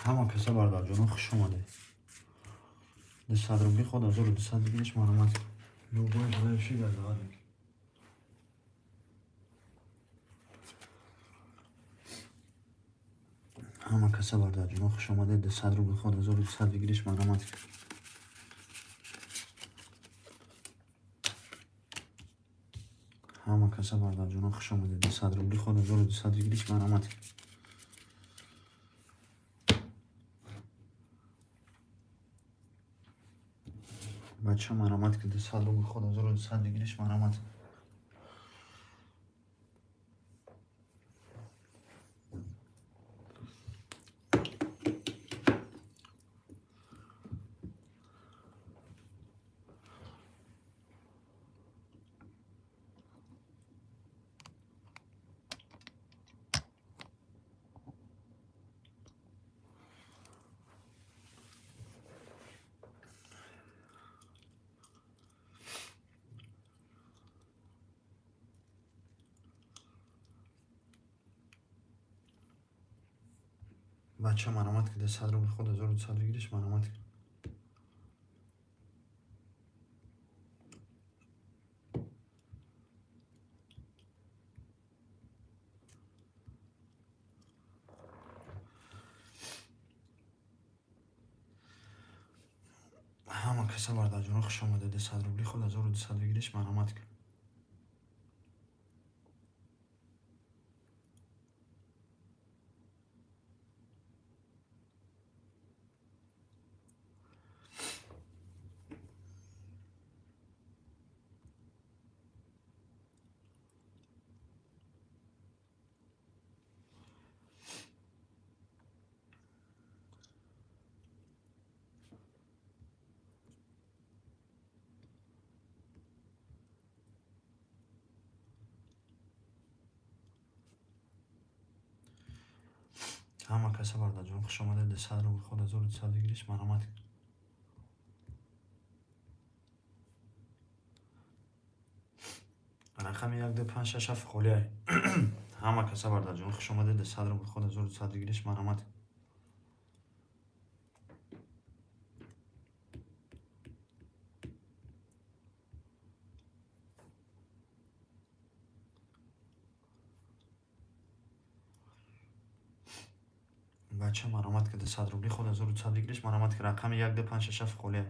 ҳама каса бардарҷонон хуш омадед. 200 рубли худ 1200 бигириш марҳамат кунед. Любой желающий газовать мекунед. ҳама каса бардарҷонон хуш омадед. 200 рубли худ 1200 бигириш марҳамат кунед. ҳама каса бардарҷонон хуш омадед. 200 рубли худ 1200 бигириш марҳамат кунед. бача марҳамат кунед. 200 рубли худ 1200 бигириш марҳамат кунед. бача марҳамат кунед. 200 рубли худ 1200 бигириш марҳамат кунед. ҳама каса бардарҷонон хуш омадед. 200 рубли худ 1200 бигириш марҳамат кунед. ҳама каса бардарҷонон хуш омадед. 200 рубли худ 1200 бигириш марҳамат кунед. рақами 1257 фуқолия. ҳама каса бардарҷонон хуш омадед. 200 рубли худ 1200 бигириш марҳамат кунед. бача марҳамат кунед. 200 рубли худ 1200 бигириш марҳамат кунед. рақами 1257 фуқолия.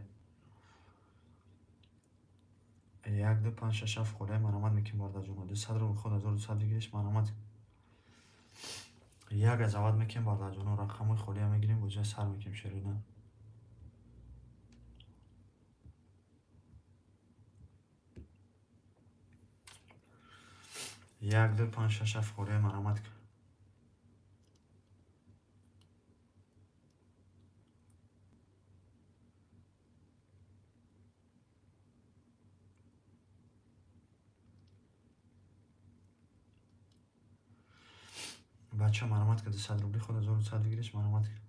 1257 фуқолия марҳамат мекунем бардарҷонон. 200 рубли худ 1200 бигириш марҳамат кунед. як газават мекунем бардарҷонон. рақамои холия мегирем бо ҷои сар мекунем шерида. 1257 фуқолия марҳамат кунед. бача марҳамат кунед. 200 рубли худ 1200 бигириш марҳамат кунед.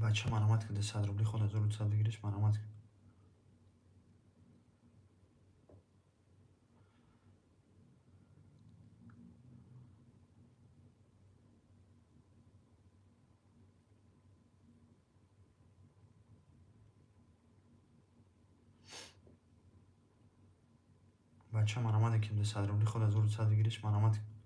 бача марҳамат кунед. 200 рубли худ 1200 бигириш марҳамат кунед. бача марҳамат мекунем. 200 рубли худ 1200 бигириш марҳамат кунед.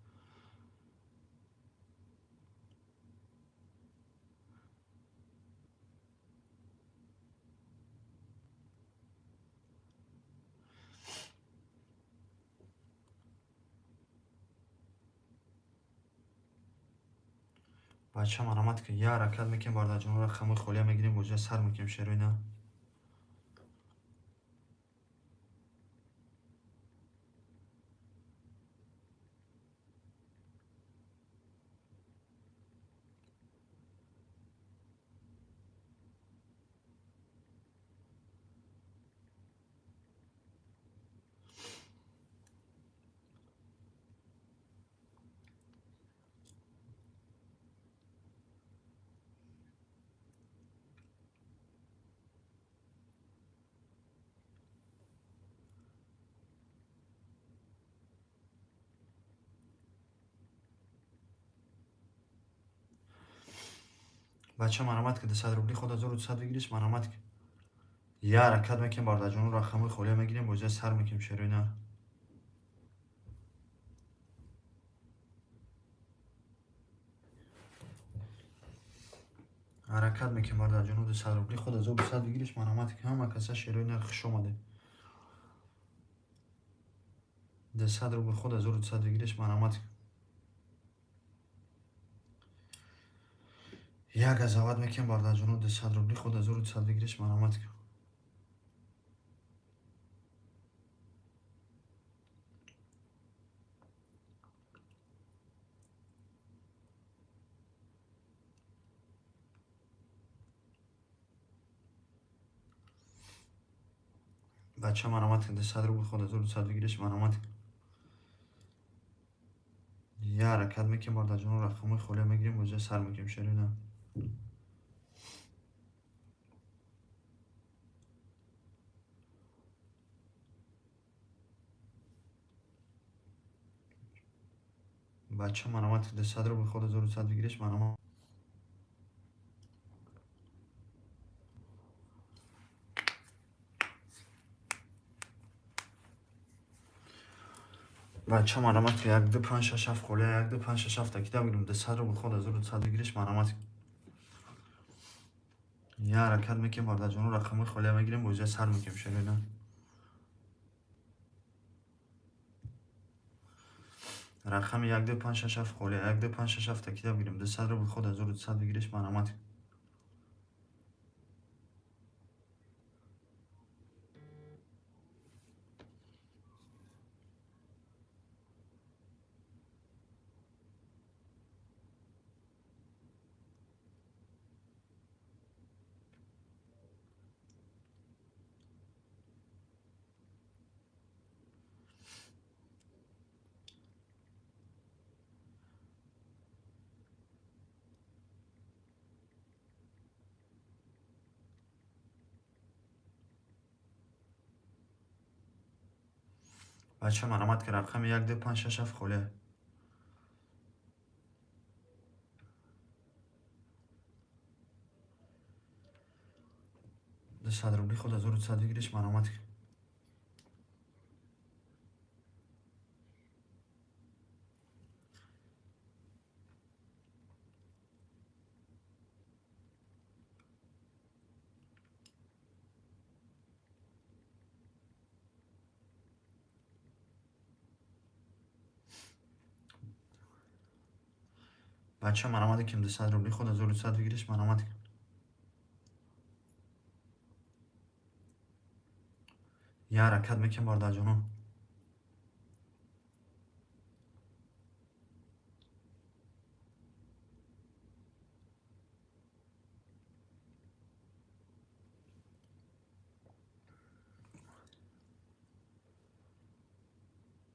бача марҳамат кунед. як ҳаракат мекунем бардарҷонон. рақамои холия мегирем бо ҷои сар мекунем шерида. بچه مرامت که 200 روبلی خود 1200 بگیریش مرامت که یه حرکت میکنیم بارده جانو رقم خوله میگیریم بوجه سر میکنیم شروع حرکت میکنیم بارده جانو 200 روبلی خود 1200 بگیریش مرامت که همه کسا شروع خوش اومده 200 روبلی خود 1200 بگیریش مرامت که یک قضاوت میکنیم بارده جانو 200 روبلی خود 1200 بگیریش مرامت که بچه مرامت که 200 روبلی خود 1200 بگیریش مرامت که یه حرکت میکنیم بارده جانو رقم خوله میگیریم بوجه سر میکنیم شروع بچه مرامت که 200 روبلی خود 1200 بگیریش مرامت بچه مرامت که 1 2 5 6 7 خوله 1 2 5 6 7 تکیده بگیریم 200 روبلی خود 1200 بگیریش مرامت یه حرکت میکنیم بارده جانو رقم خوله میگیریم بوجه سر میکنیم شروع رقم 1 2 5 6 7 خوله 1 2 5 6 7 تکیده بگیریم 200 روبلی خود 1200 بگیریش مرامت بچه مرامت که رقم 1 2 5 6 7 خوله 200 روبلی خود 1200 بگیریش مرامت بچه مرامت که 200 روبلی خود 1200 بگیریش مرامت یه حرکت میکنیم بارده جانو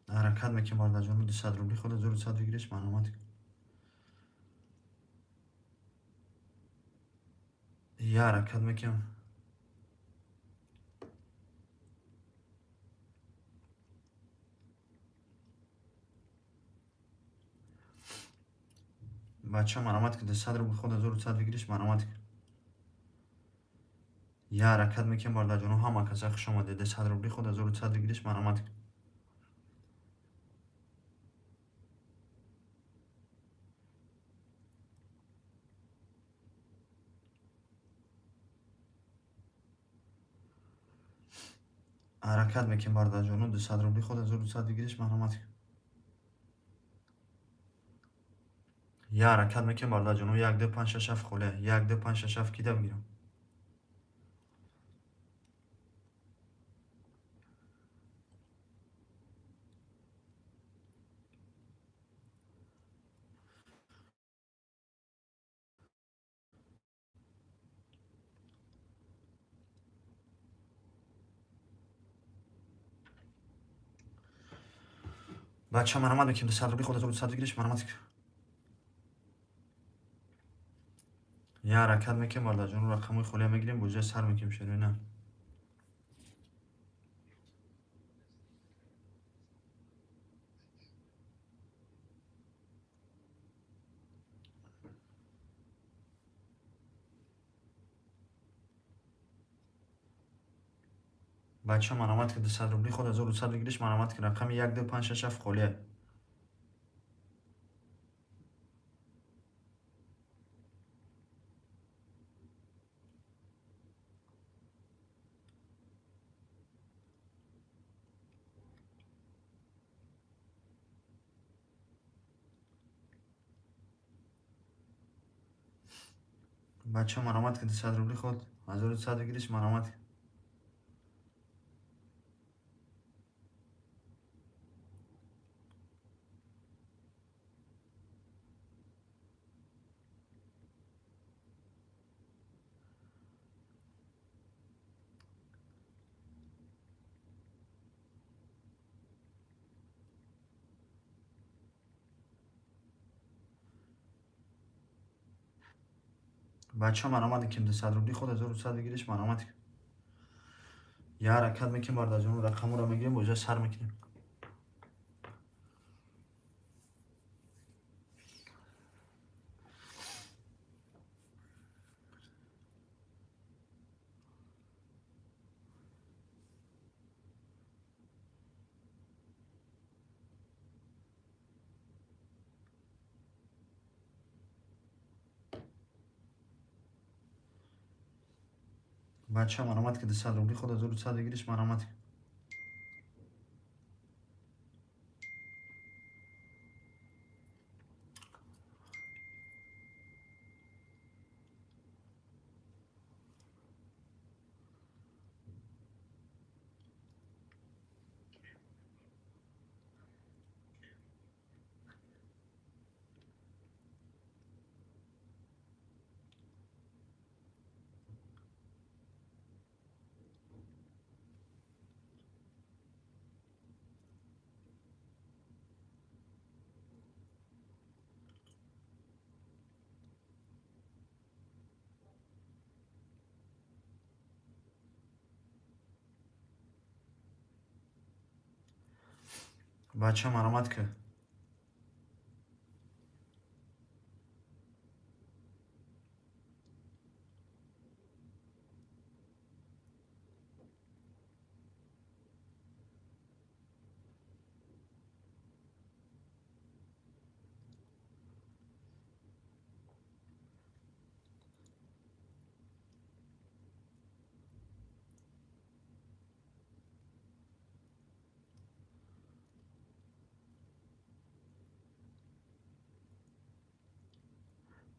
حرکت میکنیم بارده جانو 200 روبلی خود 1200 بگیریش مرامت یه حرکت میکنیم بچه مرامت که 200 روبلی خود 1200 بگیریش مرامت یه حرکت میکنیم بارده جانو همه کسا خوش اومده 200 روبلی خود 1200 بگیریش مرامت حرکت میکنیم بارده جانو 200 روبلی خود 1200 بگیریش مرامت یه حرکت میکنیم بارده جانو 1 2 5 6 7 خوله 1 2 5 6 7 کیده بگیرم بچه مرامت میکنیم 200 روبلی خود 1200 بگیریش مرامت یه حرکت میکنیم بارده جانو رقم خوله میگیریم بوجه سر میکنیم شروع بچه مرامت که 200 روبلی خود 1200 بگیریش مرامت که رقم 1 2 5 6 7 خالیه. بچه مرامت که 200 روبلی خود 1200 بگیریش مرامت. بچه مرامت که 200 روبلی خود 1200 بگیریش مرامت. یه حرکت میکنیم بارد جون رقم رو میگیریم بوجه سر میکنیم. بچه مرامت که 200 روبلی خود 1200 بگیریش مرامت. بچه مرامت که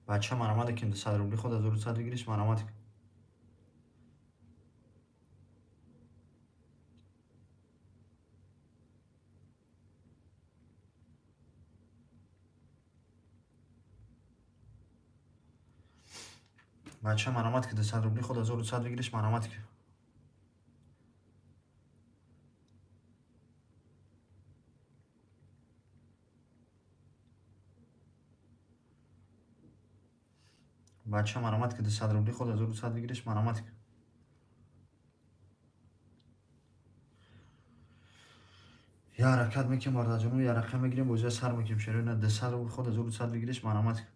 بچه مرامت که 200 روبلی خود 1200 بگیریش مرامت. بچه مرامت که 200 روبلی خود 1200 بگیریش مرامت. بچه مرامت که 200 روبلی خود 1200 بگیریش مرامت. یه حرکت میکنیم بارد جون یه رقم میگیریم بوجه سر میکنیم شروع 200 روبلی خود 1200 بگیریش مرامت.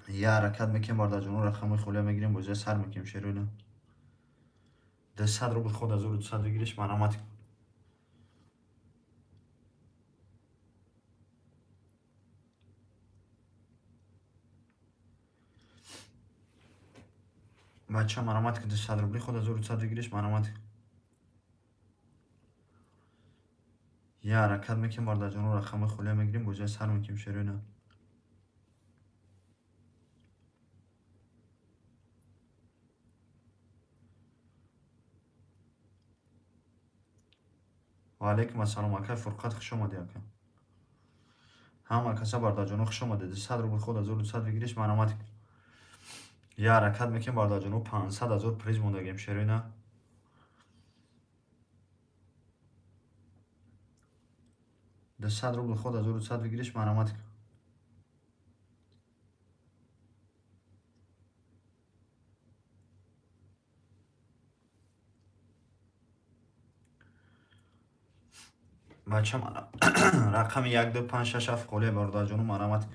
یه حرکت میکنیم بارد جون رقم خالی میگیریم بوجه سر میکنیم شروع 200 روبلی خود 1200 بگیریش مرامت. بچه مرامت که 200 روبلی خود 1200 بگیریش مرامت. یه حرکت میکنیم بارد جون رقم خالی میگیریم بوجه سر میکنیم شروع و علیکم السلام اکای فرقت خوش اومدی اکا. همه کسا بارد جون خوش اومده 200 روبلی خود 1200 بگیریش مرامت. یه حرکت میکنیم بارد جون 500 از پریز موندگیم شروع 200 روبل خود 1200 بگیریش مرامت. بچه من رقم 1 2 5 6 7 خالی بارد جون مرامت.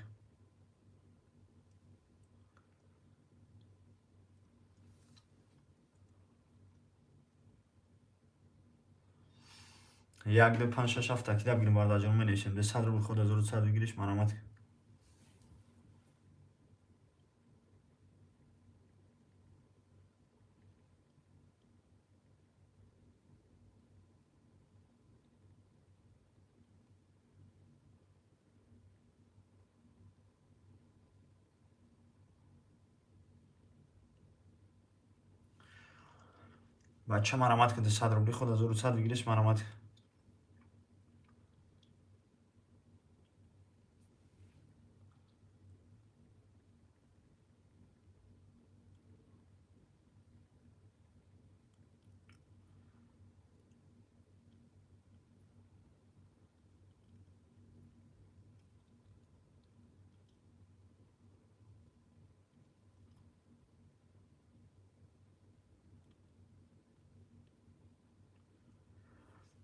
یک دو پنج شش هفت تکیده بگیریم باردا جان می نویسیم. 200 روبل خود 1100 بگیریش مرامت. بچه مرامت که 200 روبل خود 1100 بگیریش مرامت.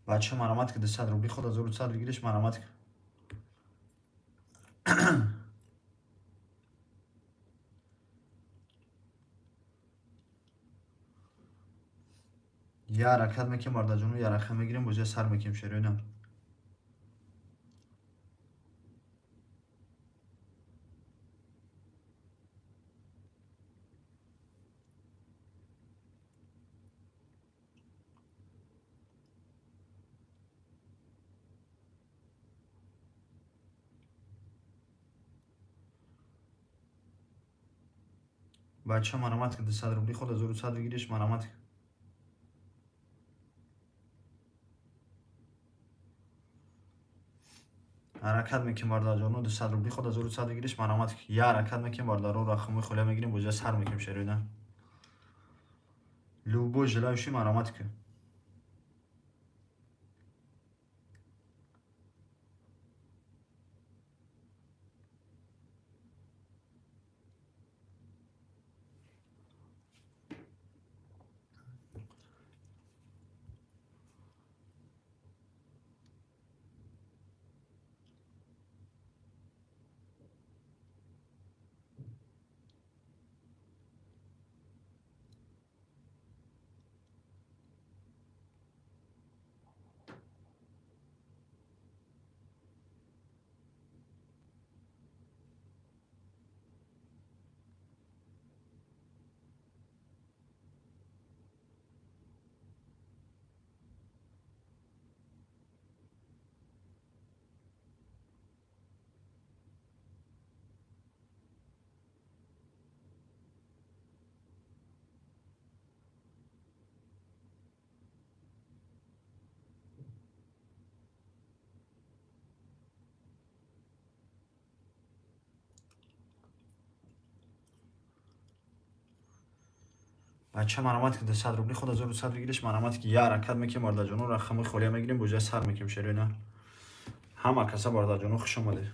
بچه مرامت که 200 روبل خود 1100 بگیریش مرامت. یه حرکت میکنیم باردا جانو، یه رقم میگیریم بجای سر میکنیم شروع. بچه مرامت که 200 روبل خود 1100 بگیریش مرامت. حرکت میکنیم باردا جانو، 200 روبل خود 1100 بگیریش مرامت. یه حرکت میکنیم باردا رو رقم خالی میگیریم بجای سر میکنیم شروع. لوبو جلوشی مرامت که. بچه مرامت که 200 روبل خود 1100 بگیریش مرامت. که یه حرکت میکنیم باردا جانو، رقم خالی میگیریم بجای سر میکنیم شروع. همه کسا باردا جانو خوش اومده.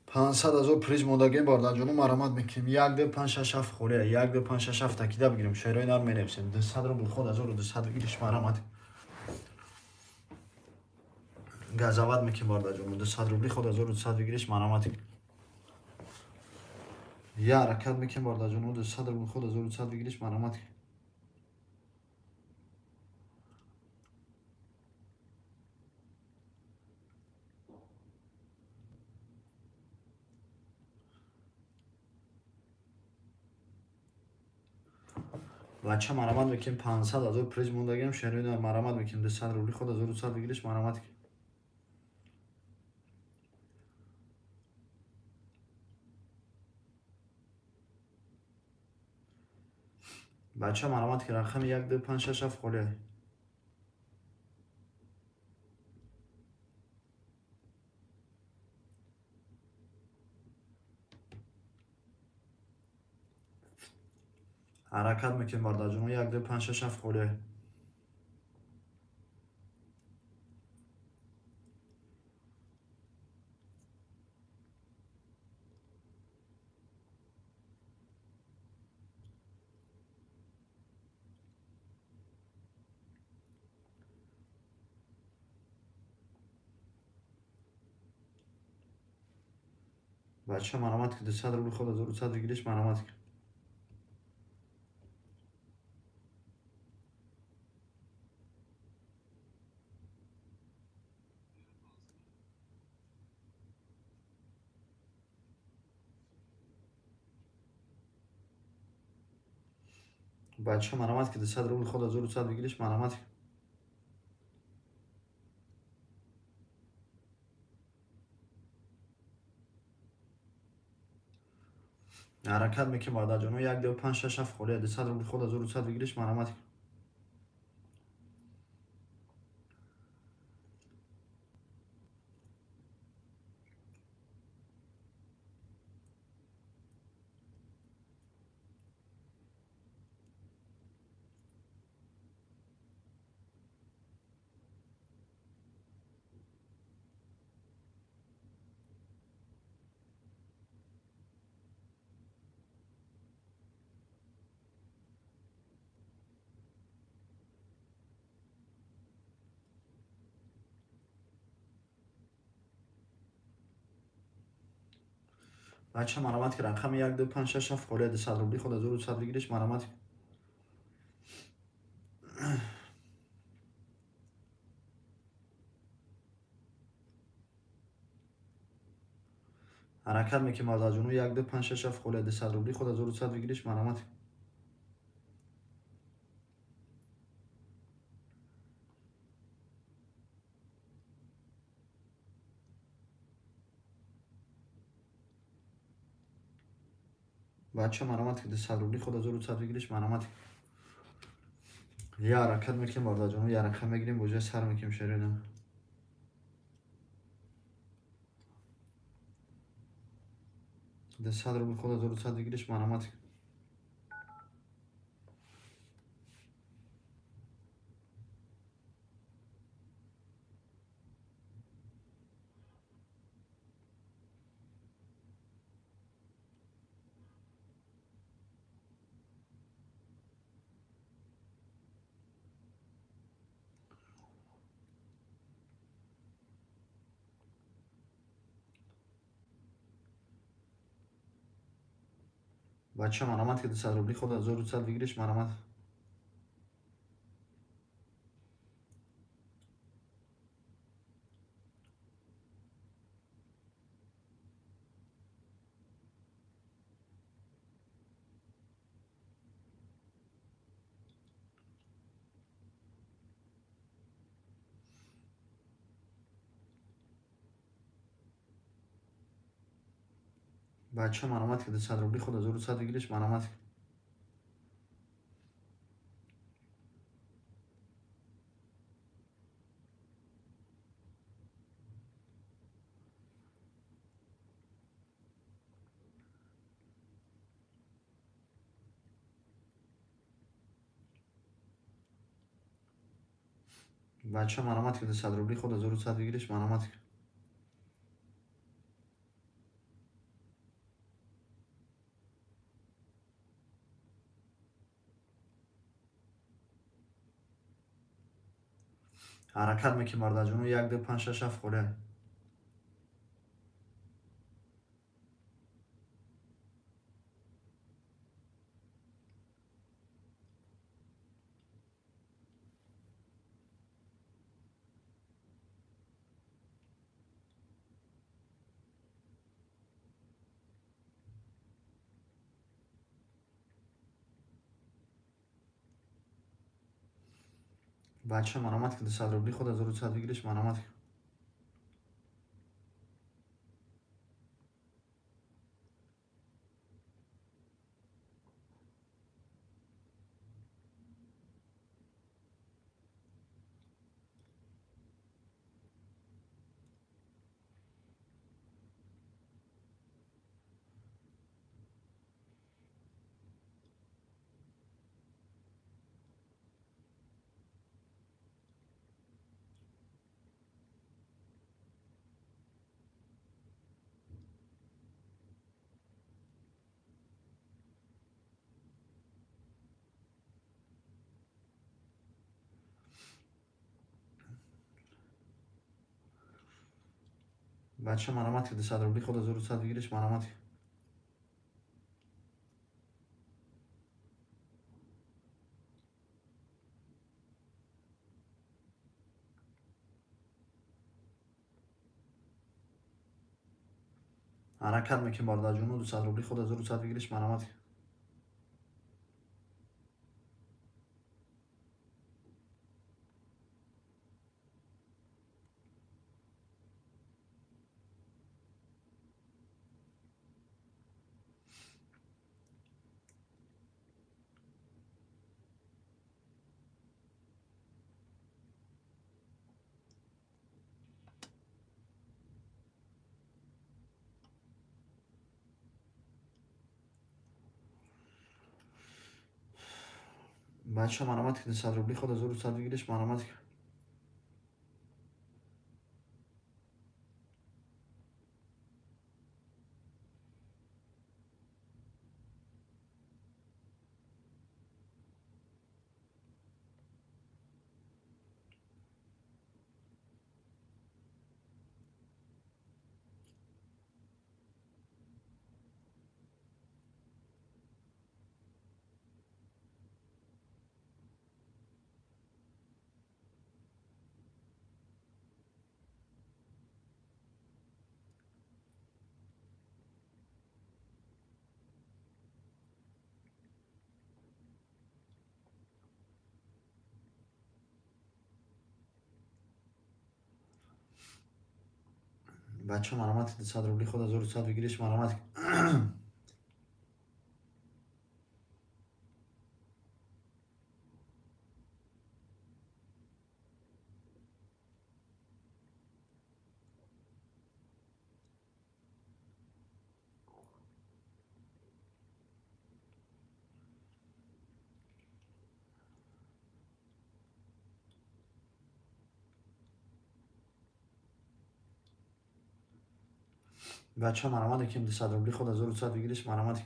500,000 پریز مودگی باردا جانو مرامت میکنیم. 1 2 5 6 7 خوله، 1 2 5 6 7 تکیده بگیریم شروع نار می نویسیم. 200 روبل خود 1200 بگیریش مرامت. گزاوت میکنیم باردا جانو، 200 روبل خود 1200 بگیریش مرامت. یه حرکت میکنیم باردا جانو، 200 روبل خود 1200 بگیریش مرامت. بچه مرامت میکنیم. 500,000 پریز موندگیم شروع نار مرامت میکنیم. 200 روبل خود 1200 بگیریش مرامت. بچه مرامت که رقم 1 2 5 6 7 خوله. حرکت میکنیم باردا جانو، 1 2 5 6 7 خوله. بچه مرامت که 200 روبل خود 1200 بگیریش مرامت. بچه مرامت که 100 روبل خود 1100 بگیریش مرامت. حرکت میکنیم بعد جانو 1 2 5 6 7 خوله 100 روبل خود 1100 بگیریش مرامت. بچه مرامت که رقم 1 2 5 6 7 خوله 100 روبل خود 1100 بگیریش مرامت. حرکت میکنیم بعد جانو 1 2 5 6 7 خوله 100 روبل خود 1100 بگیریش مرامت. بچه مرامت که 100 روبل خود 1100 بگیریش مرامت. یه حرکت میکنیم بعد جانو یه رقم میگیریم بوجه سر میکنیم شریدم. 100 روبل خود 1100 بگیریش مرامت. بچه مرامت که 100 روبل خود 1100 بگیریش مرامت. بچه مرامت که 100 روبل خود 1100 بگیریش مرامت. بچه مرامت که 100 روبل خود 1100 بگیریش مرامت. حرکت میکنیم بعد جانو 1 2 5 6 7 خوله. بچه مرامت که 100 روبل خود 1100 بگیریش مرامت. بچه مرامت که 100 روبل خود 1100 بگیریش مرامت. حرکت میکنیم بعد جانو 200 روبل خود 1100 بگیریش مرامت. بچه مرامت که 100 روبلی خود 1200 بگیرش مرامت که بچه مرامت که 100 روبلی خود 1200 بگیرش مرامت که بچه مرامت که 100 روبلی خود 1200 بگیرش مرامت که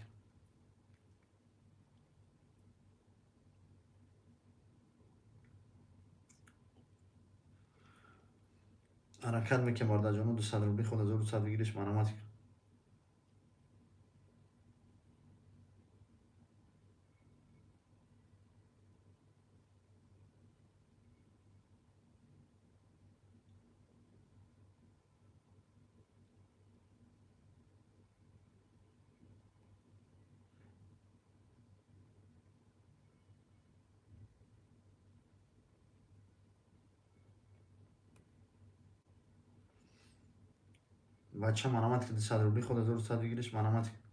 حرکت میکنم بارده جانو 200 روبلی خود 1200 بگیرش مرامت که بچه مرامت که 200 روبلی خود 1200 بگیرش مرامت که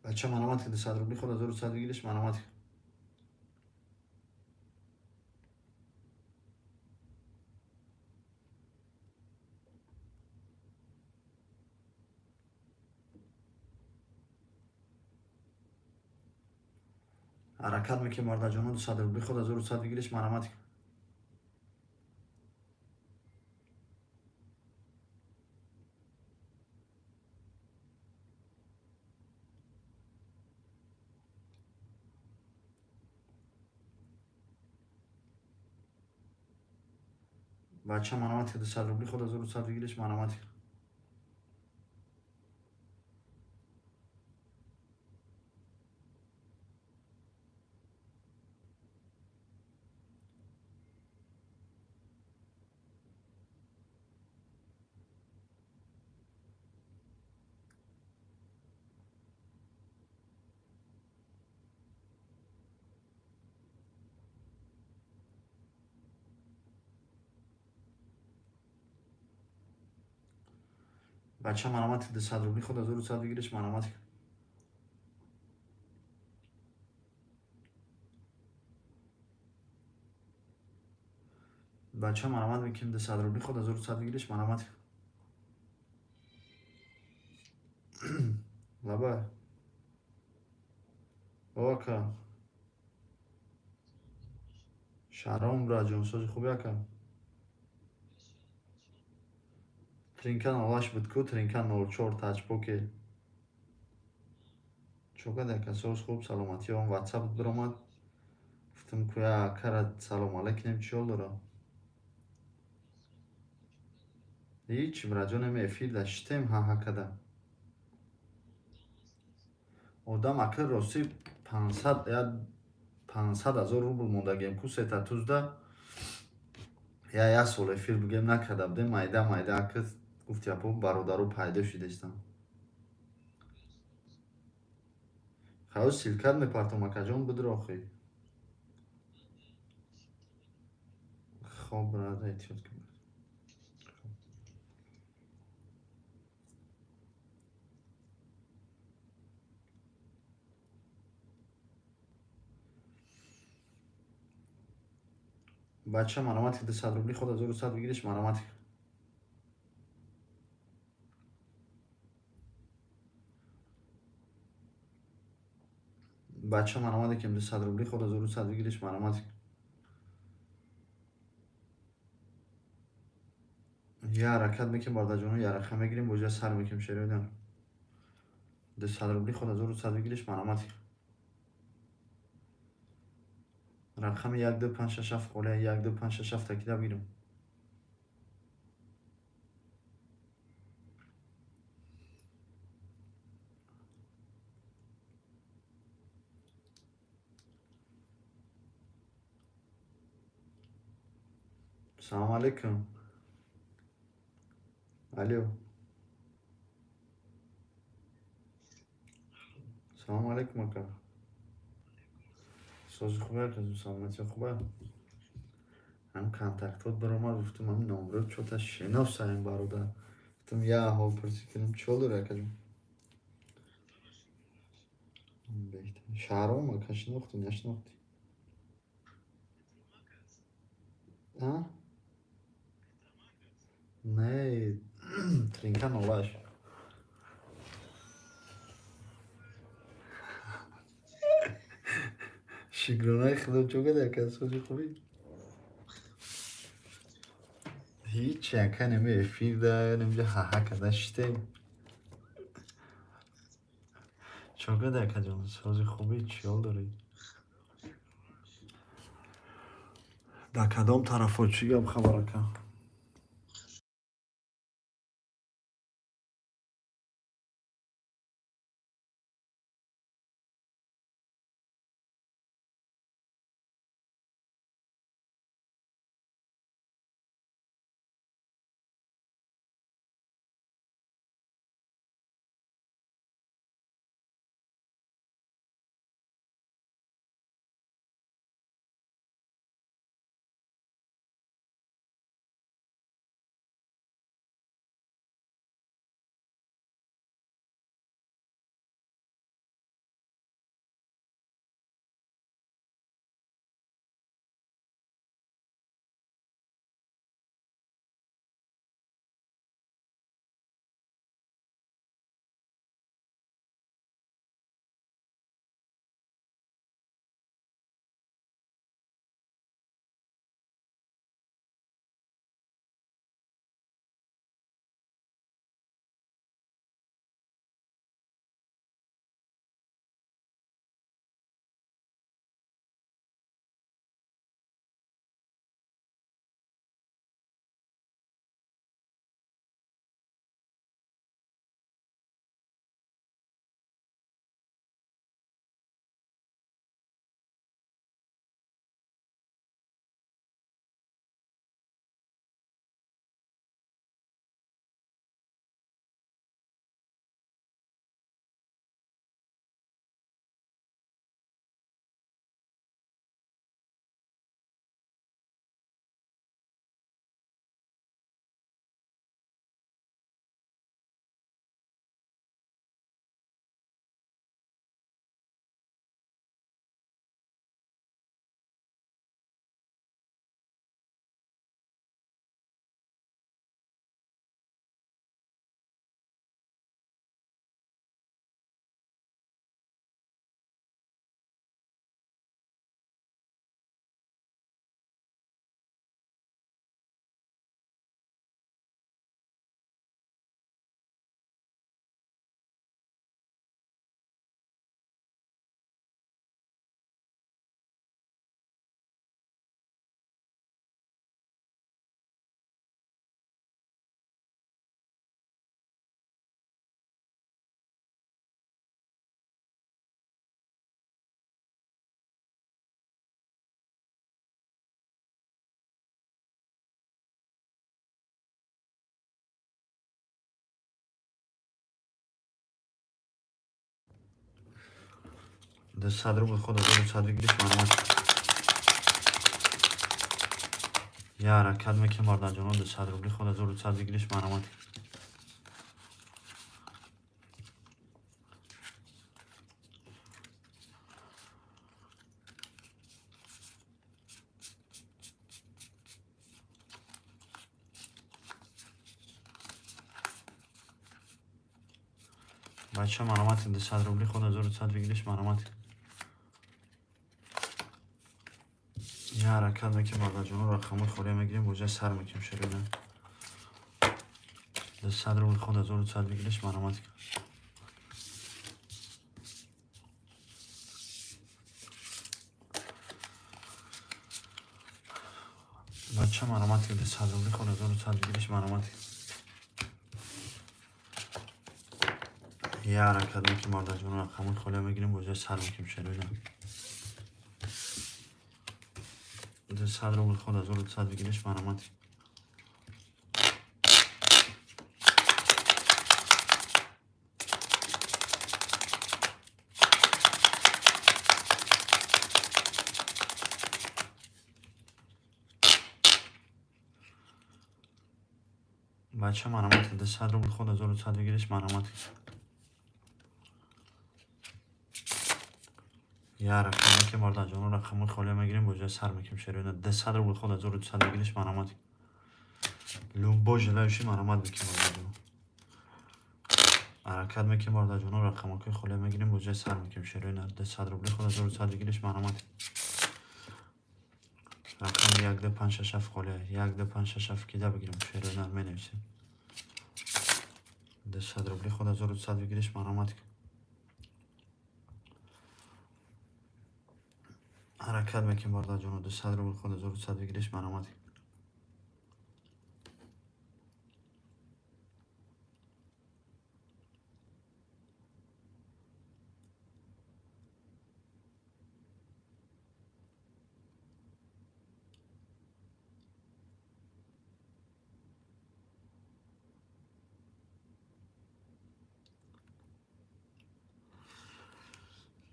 بچه مرامت که 200 روبلی خود 1200 بگیرش مرامت که حرکت میکنم بارده جانو 200 روبلی خود 1200 بگیرش مرامت که بچه مرامت که 200 روبلی خود 1200 بگیرش مرامت که بچه مرامت که 200 روبلی خود 1200 بگیرش مرامت که بچه مرامت میکنم 200 روبلی خود 1200 بگیرش مرامت که لبه اوکا شهرام را جون سوز خوبی اکم ترینکن آلاش بدکو ترینکن 04 تاچ پوکی چوکا دیگه سوز خوب سلامتی هم واتساپ برامد گفتم که یا کرد سلام علیکم چی داره هیچ برا جانم افیر داشتیم ها کده آدم اکر راستی 500 یا 500,000 روبل موندگیم کو سه تا توزده یا یا سال افیر بگیم نکرده بودیم مایده اکر گفت یا پا برادرو پیدا شدیستم خواهد سیلکت میپرتم اکا جان بدر آخی خواب برده اتیاد کنم بچه مرامتی 200 روبلی خود 1100 بگیرش مرامتی. بچه مرامتی که 200 روبلی خود 1100 بگیرش مرامتی. یه حرکت میکنیم بارده جانو یه رقم میگیریم بوجه سر میکنیم شریدن 200 روبلی خود 1100 بگیرش مرامتی. رقم 1 2 5 6 7 قوله 1 2 5 6 7 تکیده بگیریم. سلام علیکم. الو. سلام علیکم اکا. سوز خوبه که سلامتی خوبه. هم کنتاکتات برام گفتم هم نمره چوتا شناسایم برادر. گفتم یه احوال پرسی کنیم چی olur اکا جون. بهتر. شهرام اکا شناختی نشناختی. ها؟ نه. Trinkan olaş. شکرانه خدا چوکه در کسایی خوبی هیچ یکه نمی افیر ده نمیجا ها کدشته چوکه در کجان سازی خوبی چیال داری در کدام طرف ها چی گم خبره که ده صدر بود خود از صدر گیریش مرمت یه حرکت میکنم بارده جانو ده صدر بود خود از صدر گیریش مرمت بچه مرامت ده 100 روبلی خود 1100 بگیریش مرامت. یه حرکت میکنیم بالا جنو رقم خوری میگیریم بوجه سر میکنیم شروع ده 100 روبلی خود 1100 بگیریش مرامت. بچه مرامت ده 100 روبلی خود 1100 بگیریش مرامت. یه حرکت میکنیم بالا جنو رقم خوری میگیریم بوجه سر میکنیم شروع ده 100 روبلی خود 1100 بگیریش مرامت. بچه مرامت ده 100 روبلی خود 1100 بگیریش مرامت. یه حرکت میکنیم بالا جنو رقم خوری میگیریم بوجه سر میکنیم شروع ده 100 روبلی خود 1100 بگیریش مرامت. لوبا جلوشی مرامت میکنیم بالا جنو حرکت میکنیم بالا جنو رقم خوری میگیریم بوجه سر میکنیم شروع ده 100 روبلی خود 1100 بگیریش مرامت. رقم 1 2 5 6 7 خوله 1 2 5 6 7 کیده بگیریم شروع می نویسیم ده 100 روبلی خود 1100 بگیریش مرامت. حرکت میکنیم بالا جنو ده 100 روبلی خود 1100 بگیریش مرامت.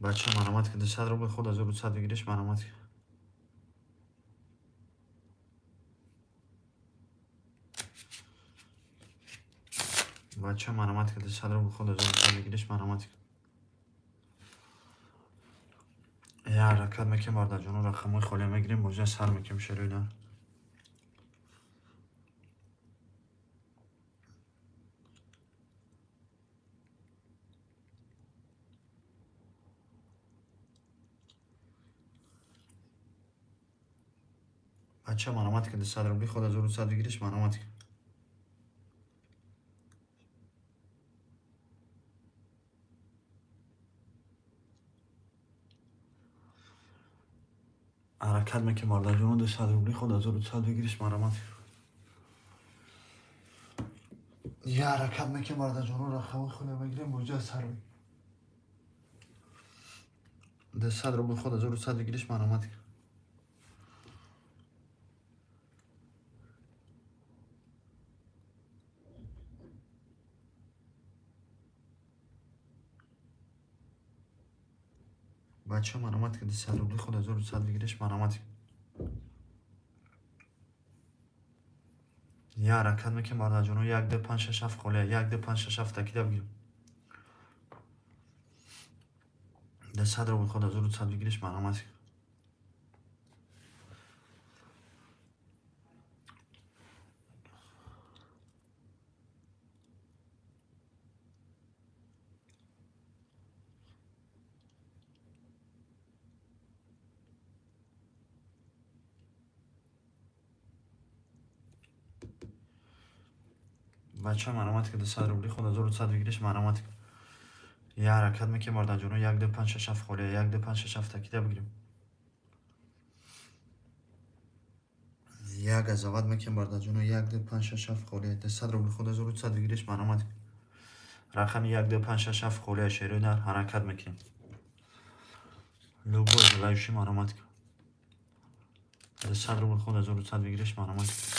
بچه مرامت که ده 100 روبلی خود 1100 بگیریش مرامت. بچه مرامت که ده 100 روبلی خود 1100 بگیریش مرامت. یه حرکت میکنیم بالا جنو رقم خولی میگیریم بوجه سر میکنیم شروع بچه مرامت که ده 100 روبلی خود 1100 بگیریش مرامت. حرکت میکنیم بالا جنو ده 100 روبلی خود 1100 بگیریش مرامت. یه حرکت میکنیم بالا جنو رقم خولی میگیریم بوجه سر میکنیم ده 100 روبلی خود 1100 بگیریش مرامت. بچه مرامت که ده 100 روبلی خود 1100 بگیریش مرامت. یه حرکت میکنیم بالا جنو 1 2 5 6 7 خوله 1 2 5 6 7 تکیده بگیریم ده 100 روبلی خود 1100 بگیریش مرامت. بچه مرامت که ده 100 روبلی خود 1100 بگیریش مرامت. یه حرکت میکنیم بالا جنو 1 2 5 6 7 خوله 1 2 5 6 7 تکیده بگیریم یک قضاوت میکنیم بالا جنو 1 2 5 6 7 خوله ده 100 روبلی خود 1100 بگیریش مرامت. رقم 1 2 5 6 7 خوله شروع حرکت میکنیم لوبا جلوشی مرامت ده 100 روبلی خود 1100 بگیریش مرامت.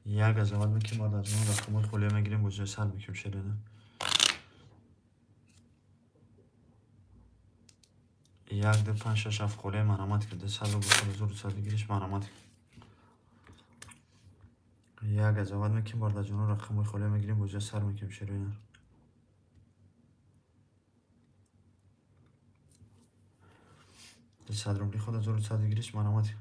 یک قضاوت میکنیم بالا جنو رقم خولی میگیریم بوجه سر میکنیم شروع 1 2 5 6 7 خوله مرامت کرده 100 روبلی خود 1100 بگیریش مرامت. یک قضاوت میکنیم بالا جنو رقم خولی میگیریم بوجه سر میکنیم شروع 100 روبلی خود 1100 بگیریش مرامت.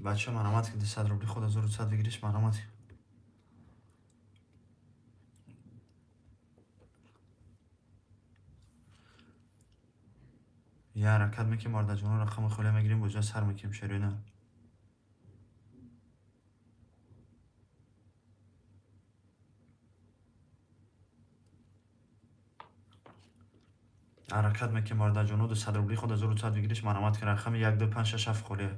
بچه مرامت که 100 روبلی خود 1100 بگیریش مرامت. یه حرکت میکنیم مارد جانو رقم خالی میگیریم بجا سر میکنیم شروع. حرکت میکنیم مارد جانو 200 روبلی خود 1100 بگیریش مرامت که رقم 1 2 5 6 7 خالی.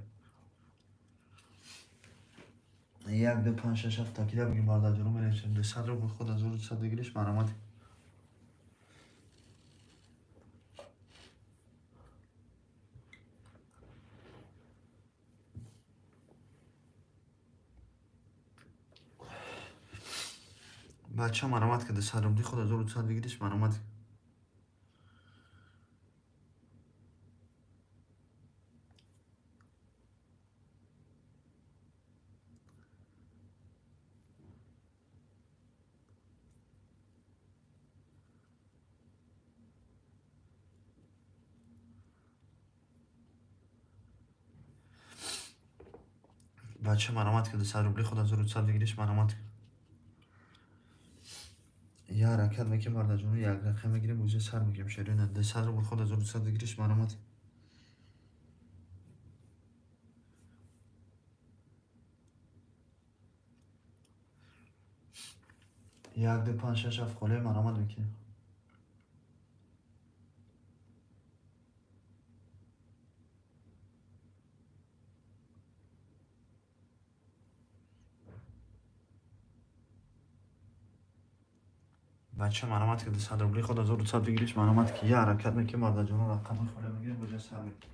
1 2 5 6 7 تاکیده بگیم مارد جانو میریم 200 روبلی خود 1100 بگیریش مرامت. بچه مرامت که 200 روبلی خود 1100 بگیریش مرامت. بچه مرامت که 200 روبلی خود 1100 بگیریش مرامت. یه حرکت میکنیم مارد جانو یک رقم میگیریم بجا سر میکنیم شروع. 200 روبلی خود 1100 بگیریش مرامت. 1 2 5 6 7 خالی مرامت میکنیم. بچه مرامت که 200 روبلی خود 1100 بگیریش مرامت که یه حرکت میکنیم مارد جانو رقم خالی میگیریم بجا سر میکنیم.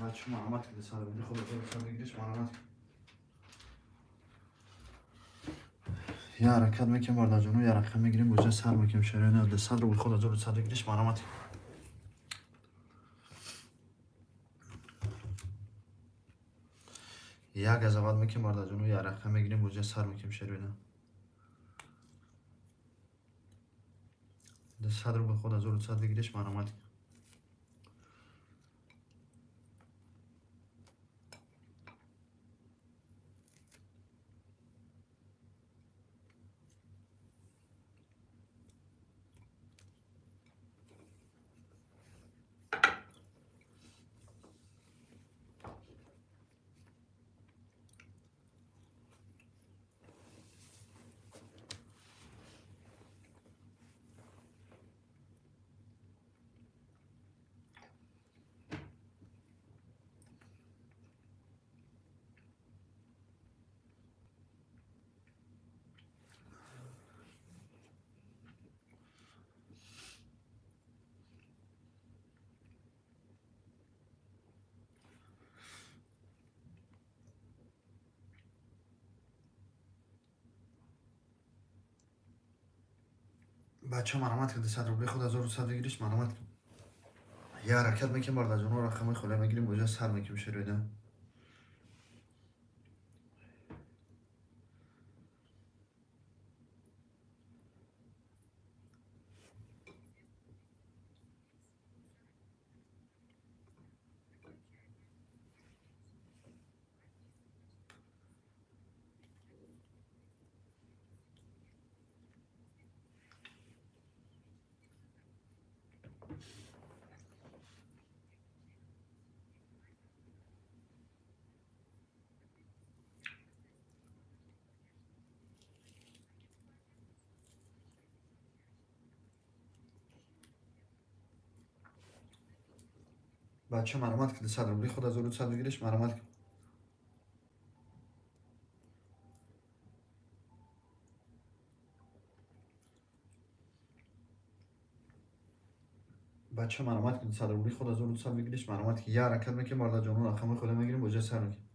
بچه مرامت که 200 روبلی خود 1100 بگیریش مرامت. یه حرکت میکنیم مارد جانو یه رقم میگیریم بجا سر میکنیم شروع. 200 روبلی خود 1100 بگیریش مرامت. یک گزاوت میکنیم مارد جانو یه رقم میگیریم بجا سر میکنیم شروع. 200 روبلی خود 1100 بگیریش مرامت. بچه مرامت که 200 روبلی خود 1200 بگیریش مرامت که یه حرکت میکنیم بارد جانو رقم خونه میگیریم بوجه سر میکنیم شروع. بچه مرامت که 200 روبلی خود 1200 بگیریش مرامت که بچه مرامت که 200 روبلی خود 1200 بگیریش مرامت که یه حرکت میکنیم بارد جانو رقم خونه میگیریم بوجه سر میکنیم.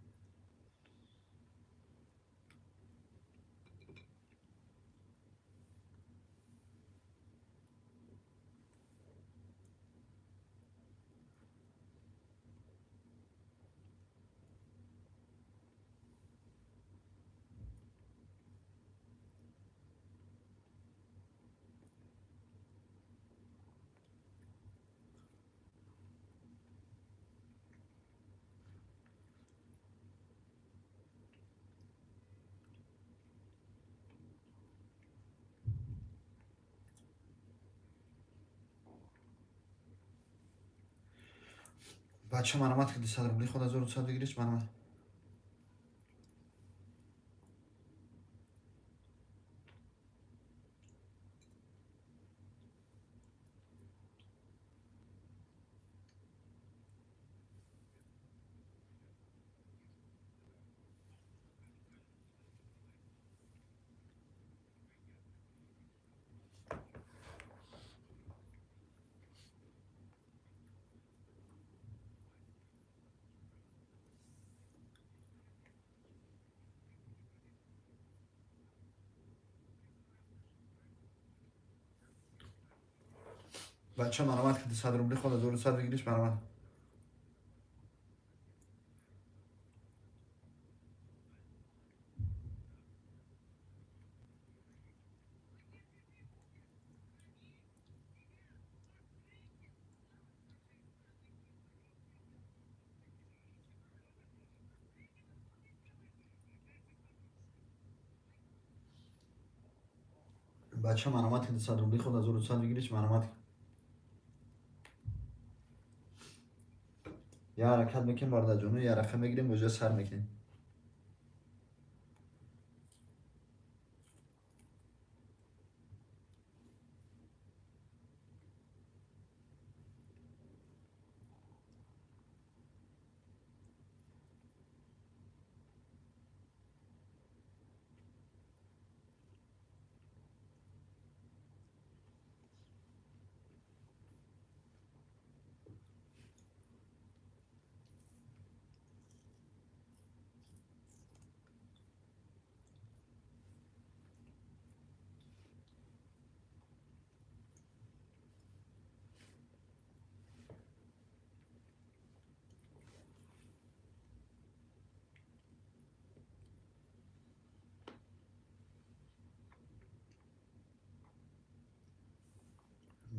بچه مرامت که 200 روبلی خود 1200 بگیریش مرامت بچه مرامت که 200 روبلی خود 1200 بگیریش مرامت بچه مرامت که 200 روبلی خود 1200 بگیریش مرامت یه حرکت میکنیم بارد جانو یه رقم میگیریم بوجه سر میکنیم.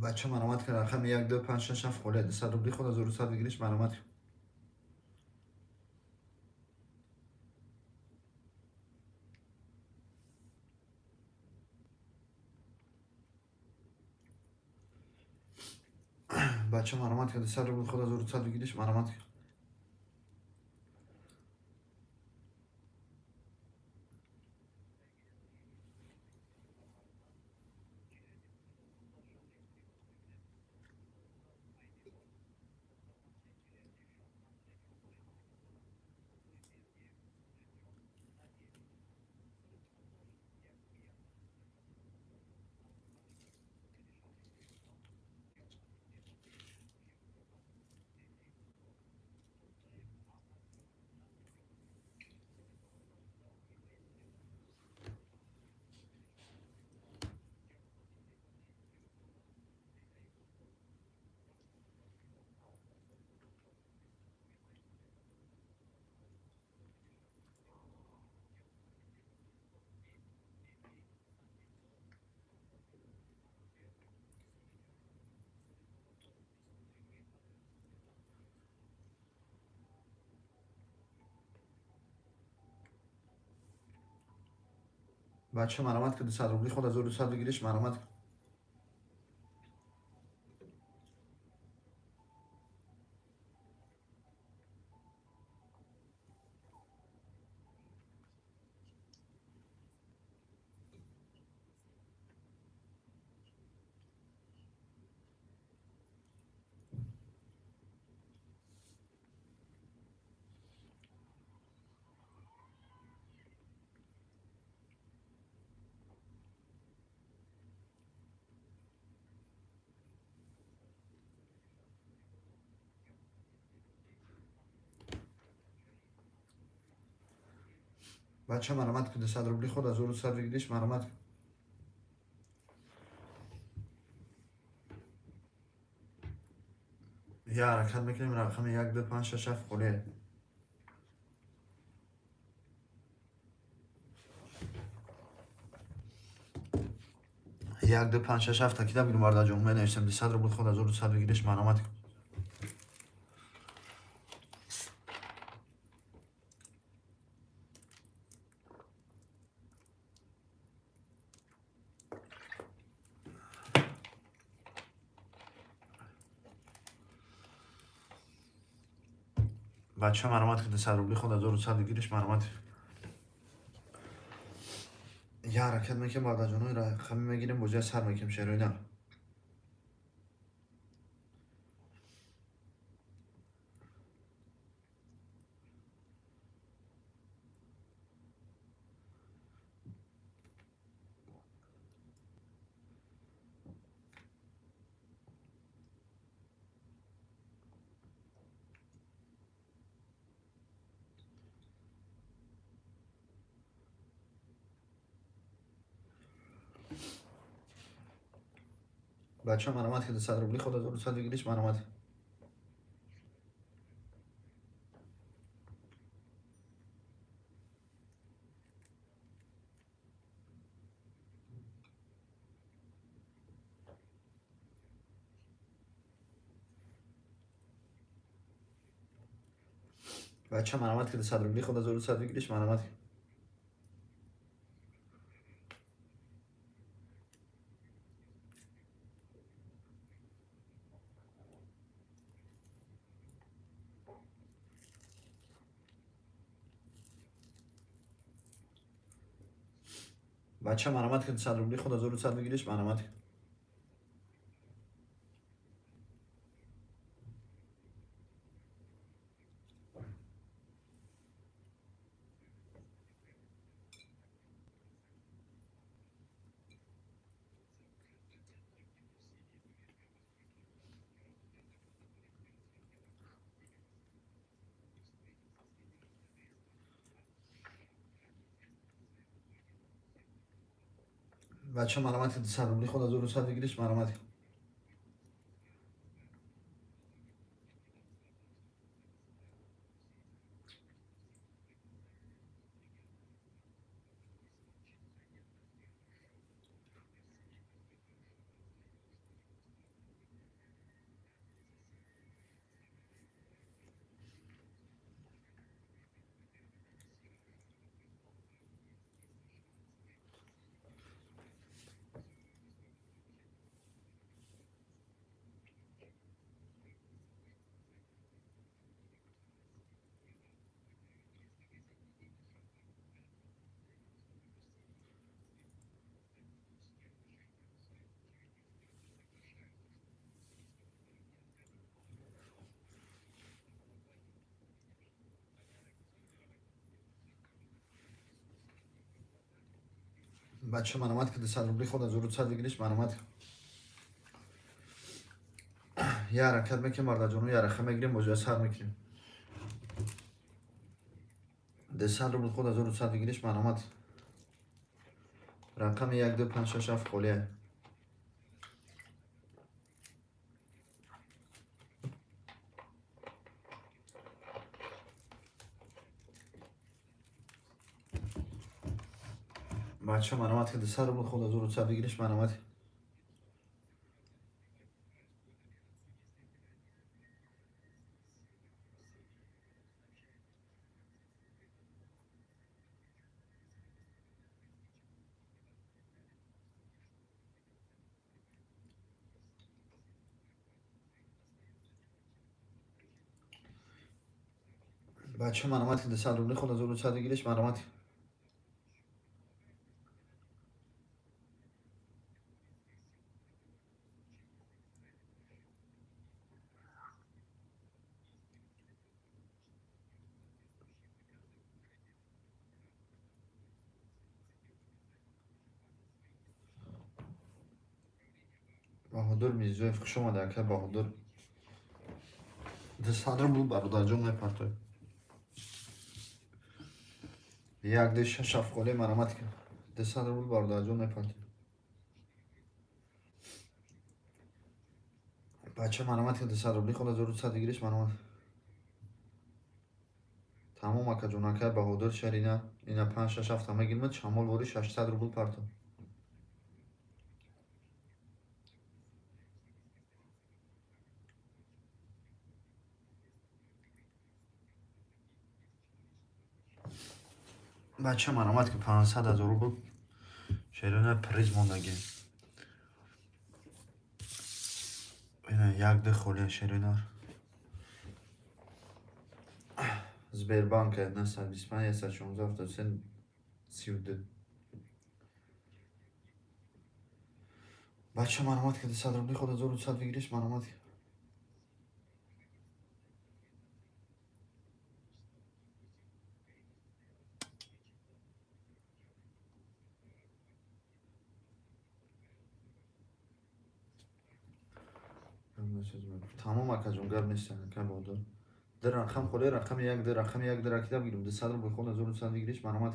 بچه مرامت که رقم 1 2 5 6 7 خوله 200 روبلی خود 1200 بگیریش مرامت بچه مرامت که 200 روبلی خود 1200 بگیریش مرامت بچه مرامت که 200 روبلی خود 1200 بگیریش مرامت. بچه مرامت که 200 روبلی خود 1200 بگیریش مرامت. یه حرکت میکنیم رقم 1 2 5 6 7 خله. 1 2 5 6 7 تاکید بگیریم وارد جمله نوشتم 200 روبلی خود 1200 بگیریش مرامت. بچه مرامت که 200 روبلی خود 1200 بگیریش مرامت. یه حرکت میکنیم وارد جمله رقم میگیریم بجای سر میکنیم شروع. بچه مرامت که 200 روبلی خود 1200 بگیریش مرامت. بچه مرامت که 200 روبلی خود 1200 بگیریش مرامت. بچه مرامت که 200 روبلی خود 1200 بگیریش مرامت. بچه مرامت که 200 روبلی خود 1200 بگیریش مرامت. بچه مرامت که 200 روبلی خود 1200 بگیریش مرامت. یه حرکت میکنیم وارد جمله یه رقم میگیریم بجای سر میکنیم. 200 روبلی خود 1200 بگیریش مرامت. رقم 1 2 5 6 7 خله. بچه مرامت که 200 روبلی خود 1200 بگیریش مرامت. بچه مرامت که 100 روبلی خود 1200 بگیرش مرامت. بهادر میزویف خوش اومده که بهادر 200 روبل برادر جون نپرتای. یک دیش شفقاله مرامت که 200 روبل برادر جون نپرتای. بچه مرامت که 200 روبلی خود 1200 بگیرش مرامت. تمام اکا جون که بهادر شهر اینا 5 6 7 همه گیلمت شمال وری 600 روبل پرتای. بچه مرامت که 500 روبل شهرونه پریز موندگی. اینا یک ده خولی شهرونه Sberbank نه 125 116 73 32. بچه مرامت که 200 روبلی خود 1200 بگیرش مرامت. تمام اکا جون گرم نیستن که بودو در رقم خوله رقم یک در رقم یک در اکیده بگیرم 200 روبلی خود 1200 بگیرش مرامت.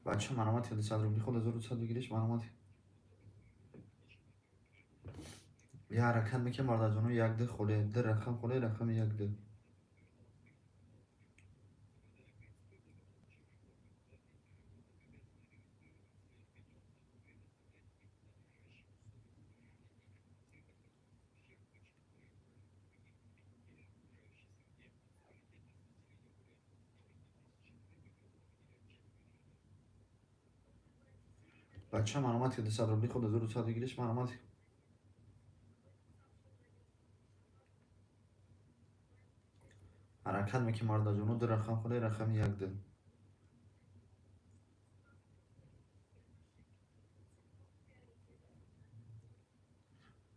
بچه مرامت که 200 روبلی خود 1200 بگیرش مرامت. یه حرکت میکنم برادر جانو یک ده خوله در رقم خوله رقم یک ده. بچه مرامت که 200 روبلی خود 1200 بگیرش مرامت. حرکت میکنم برادر جانو در رقم خوله رقم یک ده.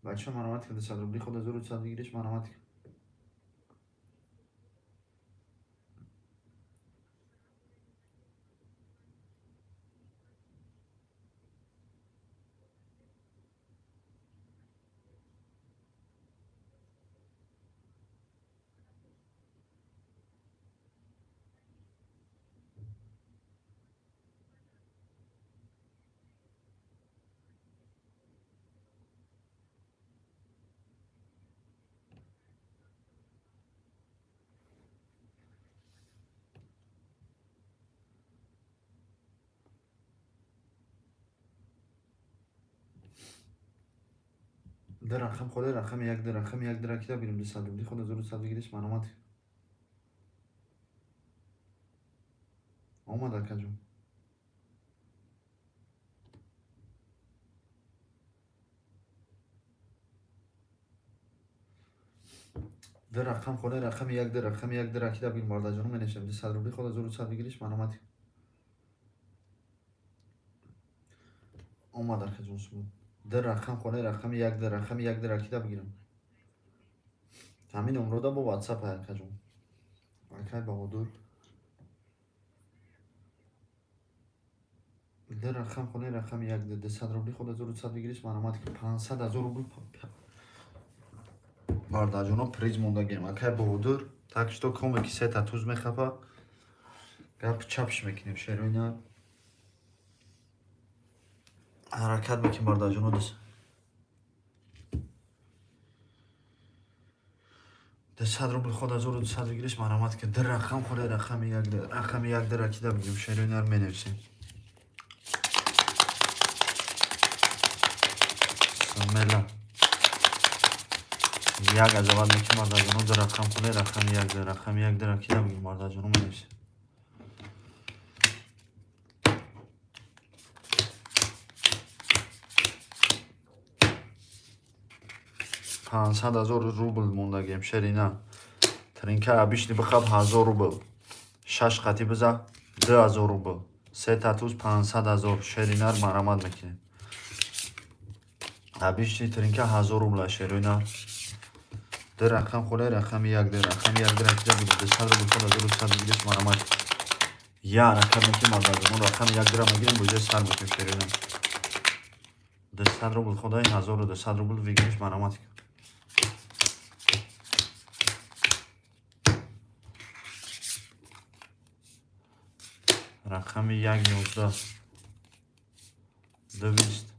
بچه مرامت که 200 روبلی خود 1200 بگیرش مرامت. در رقم خوله رقم یک در رقم یک در اکیده بگیرم 200 روبلی خود 1200 بگیرش مرامت. آمد اکا جون. در رقم خوله رقم یک در رقم یک در اکیده بگیرم برادر جانو منشم 200 روبلی خود 1200 بگیرش مرامت. آمد اکا جون سمود. در رقم خوله رقم یک در رقم یک در اکیده بگیرم. همین نمره با واتساپ اکا جون. اکا بهادر. در رقم خوله رقم یک در 200 روبلی خود 1200 بگیرش مرامت که 500 روبل برادر جانو پریز موندگیم. اکا بهادر تاکش تو کمه که 3 تا توز میخواه گپ چپش میکنیم شیروینا حرکت میکنیم برادر جانو 200 روبل خود 1200 بگیرش مرامت که در رقم خوله رقم یک در رقم یک در اکیده بگیریم شیروینا رو مینویسیم. سمیلا یک از اول میکنیم مرداجانو در رقم خونه رقم یک در رقم یک در اکی بگیم مرداجانو منویسیم 500,000 рубл мондагем шерина тринка обычный бихаб 1000 рубл 6 қати биза 2000 рубл 3 татуз 500,000 шеринар марамад мекунем обычный тринка 1000 рубл шеринар дар рақам хуле рақами 1 дар рақами 1 дар акида будем 200 рубл ход 1100 бигириш марамад я рақам мекунем мардадон рақами 1 дар мегирем буҷа сар мекунем шерина 200 рубл ходай 1200 рубл бигириш марамад рақами 1 11 200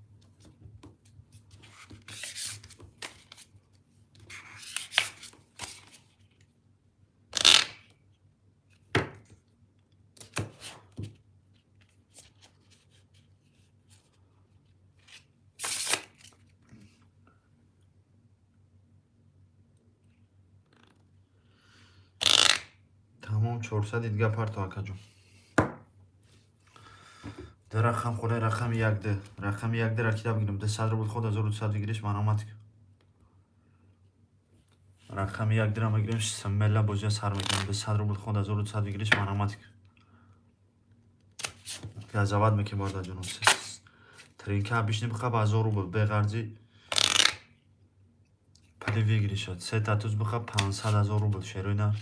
тамом 400 дидга парту акаҷон дар рақам хуле рақами 1 дар рақами 1 дар акида бигирем 200 рубл ход 1200 бигириш марамад рақами 1 дар мегирем саммела бозя сар мекунем 200 рубл ход 1200 бигириш марамад газават мекунем бардаҷон тринка обычный бихаб 1000 рубл беғарзи пали бигиришад 3 татуз бихаб 500,000 рубл шеройна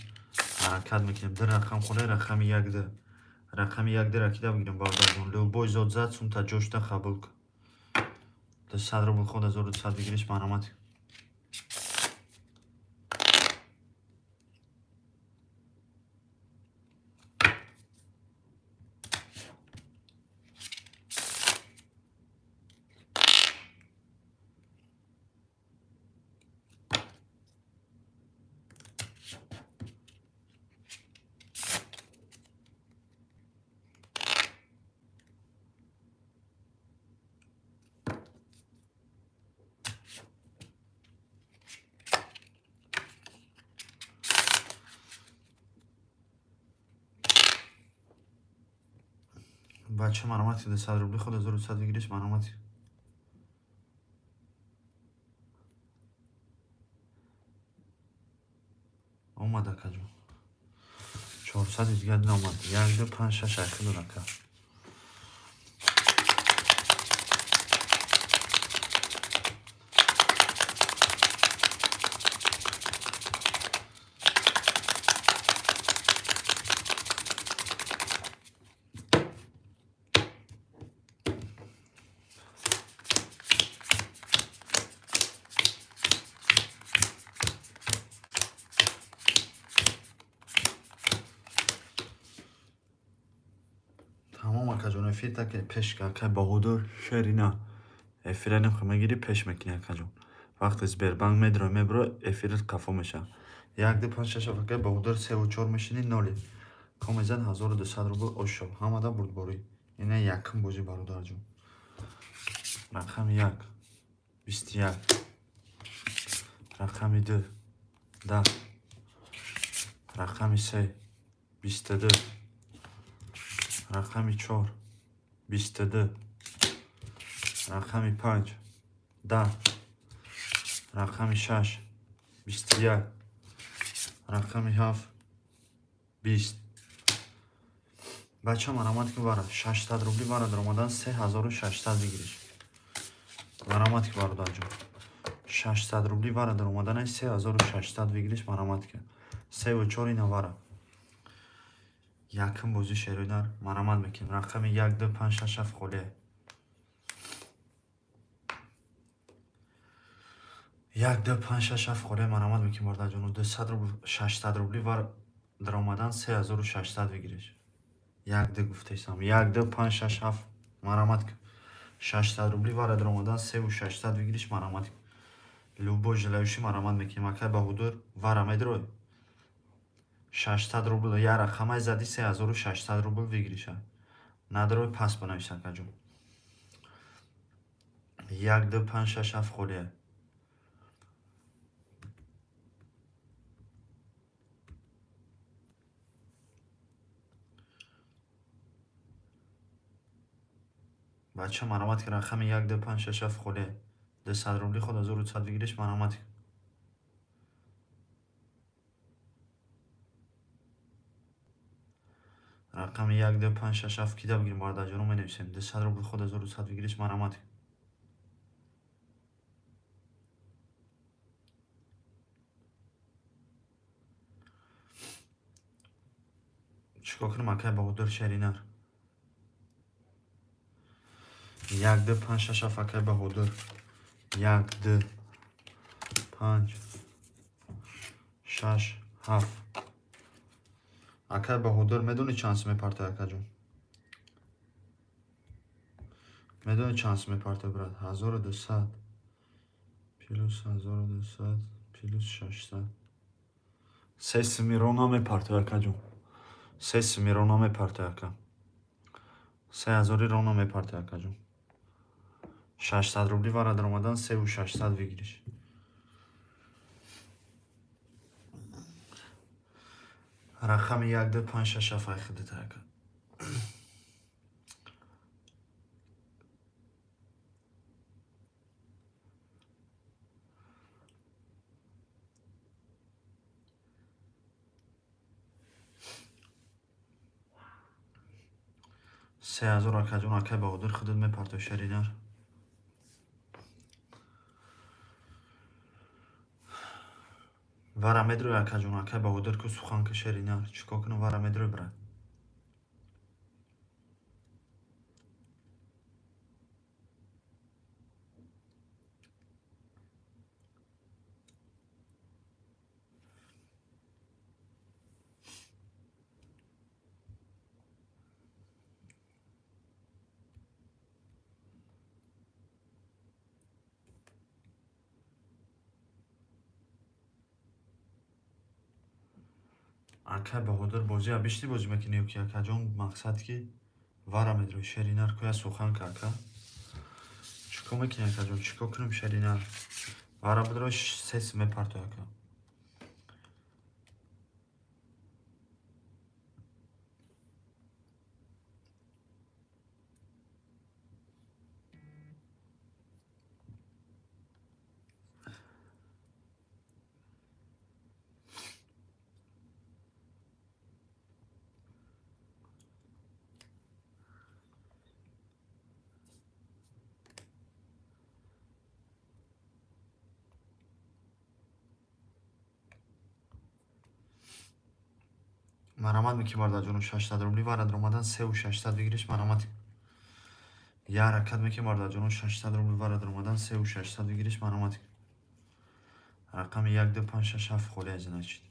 ҳаракат мекунем дар рақам хуле рақами 1 дар рақами 1 дар акида бигирем бардаҷон любой зот зад сумта ҷошта қабул кун 200 рубл ход 1200 бигириш марамад бача марамад 200 рубли ход 1200 бигириш марамад омад акаҷон 400 дидга омад 1 2 5 6 айхи дурака тамом акаҷон эфирта ки пеш какай баҳодур шерина эфира нехо мегири пеш мекуни акаҷон вақте сбербанк медро мебро эфират кафо меша 1 2 5 6 акай баҳодур 3 ва 4 мешини ноли комезан 1200 рубл ошоб ҳамада бурдборӣ ина якм бозӣ бародарҷон рақами 1 21 рақами 2 10 рақами 3 22 рақами 4 22 рақами 5 10 рақами 6 21 рақами 7 20 бача марамад ки бара 600 рубли бара даромадан 3600 бигириш марамад ки бародарҷон 600 рубли бара даромадан 3600 бигириш марамад ки 3 ва 4 ина бара якм бозӣ шеройдар марамад мекунем рақами 1 2 5 6 7 холе 1 2 5 6 7 холе марамад мекунем бардаҷон 200 рубл 600 рубли бара даромадан 3600 бигириш 1 2 гуфтаисам 1 2 5 6 7 марамад кун 600 рубли бара даромадан 3600 бигириш марамад кун любой желающий марамад мекунем акай баҳодур вара медрои 600 рубл я рақамай зади 3600 рубл бигириша надарои пас банавис акаҷон 1 2 5 6 7 холе بچه مرامت که رقم 1 2 5 6 7 خوله ده 100 روبلی خود 1200 بگیریش مرامت. رقم 1 2 5 6 7 کی ده بگیریم بارده جانو می نویسیم ده 100 روبلی خود 1200 بگیریش مرامت. چیکار کنیم اکای بهادر شرینر 1 2 5 6 7 اکای بهادر 1 2 5 6 7 اکای بهادر میدونی چانس میپرته اکا جون میدونی چانس میپرته برات 1200 پلوس 1200 پلوس 600 سه میرونا میپرته اکا جون سه میرونا میپرته اکا 3000 رونا میپرته اکا جون 600 روبلی وارد اومدن 3600 بگیریش رقم 1 2 5 6 7 خودت اکا 3000 اکا جون اکای بهادر خودت میپرته شرینر وارا مدرو اکا جون اکای بهادر که سخن که شرینر چیکار کنم وارا مدرو برات اکای بهادر بازی ابیشتی بازی میکنی که اکا جون مقصد که وارا مدرو شرینر که سخن که اکا چیکار میکنی اکا جون چیکار کنم شرینر وارا بدروش سس میپرته اکا مرامت میکی بارده جونو 600 روبلی وارد اومدن 3600 بگیریش مرامت یا حرکت میکی بارده جونو 600 روبلی وارد اومدن 3600 بگیریش مرامت رقم 1 2 5 6 7 خوله از نچید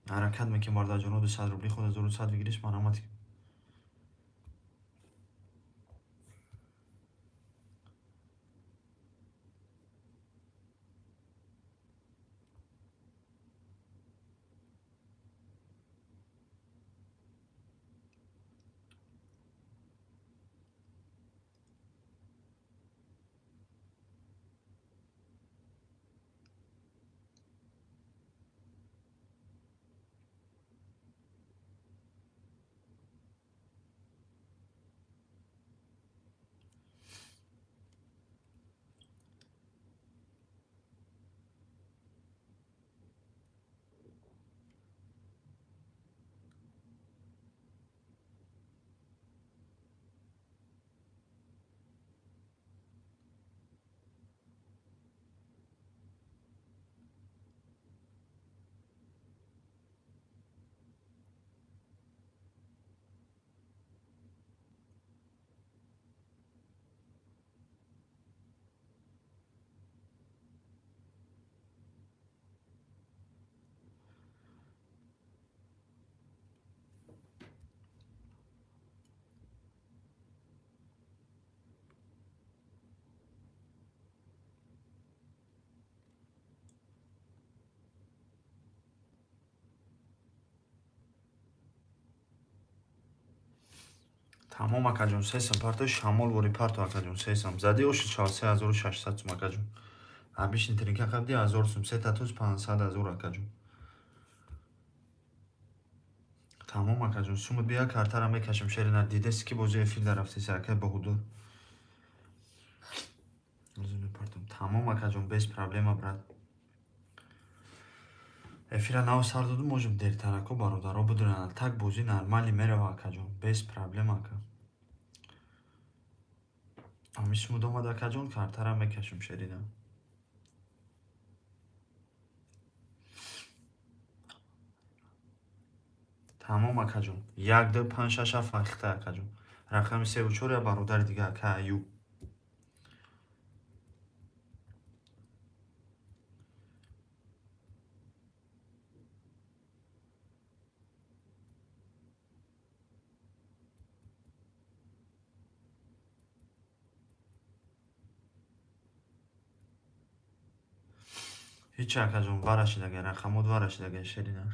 حرکت میکی بارده جونو 200 روبلی خود 1200 بگیریش مرامت تمام اکا جون سیسم پرتو شمال وری پرتو اکا جون سیسم زدی اوش 4600 سوم اکا جون ابیش اینترینکا قبدی 1000 سوم 3500 اکا جون Tamam Akacığım. Sumut bia kartara mekashim şerina. Didesi ki bozuya fil daraftisi akay bahudur. Tamam Akacığım. Bez problema brat. Эфира навсардоду можем дертарако бародаро будуранд. Так бозӣ нормали мерава Акаҷон. Без проблема ака. Амис мудомад Акаҷон картара мекашем шеридам. Тамом Акаҷон. 1 2 5 6 7 фахта Акаҷон. Рақами 3 4 я бародари дига ака Аюб. Ҳеҷ Акаҷон варашидаге рақамот варашидаге шеридам.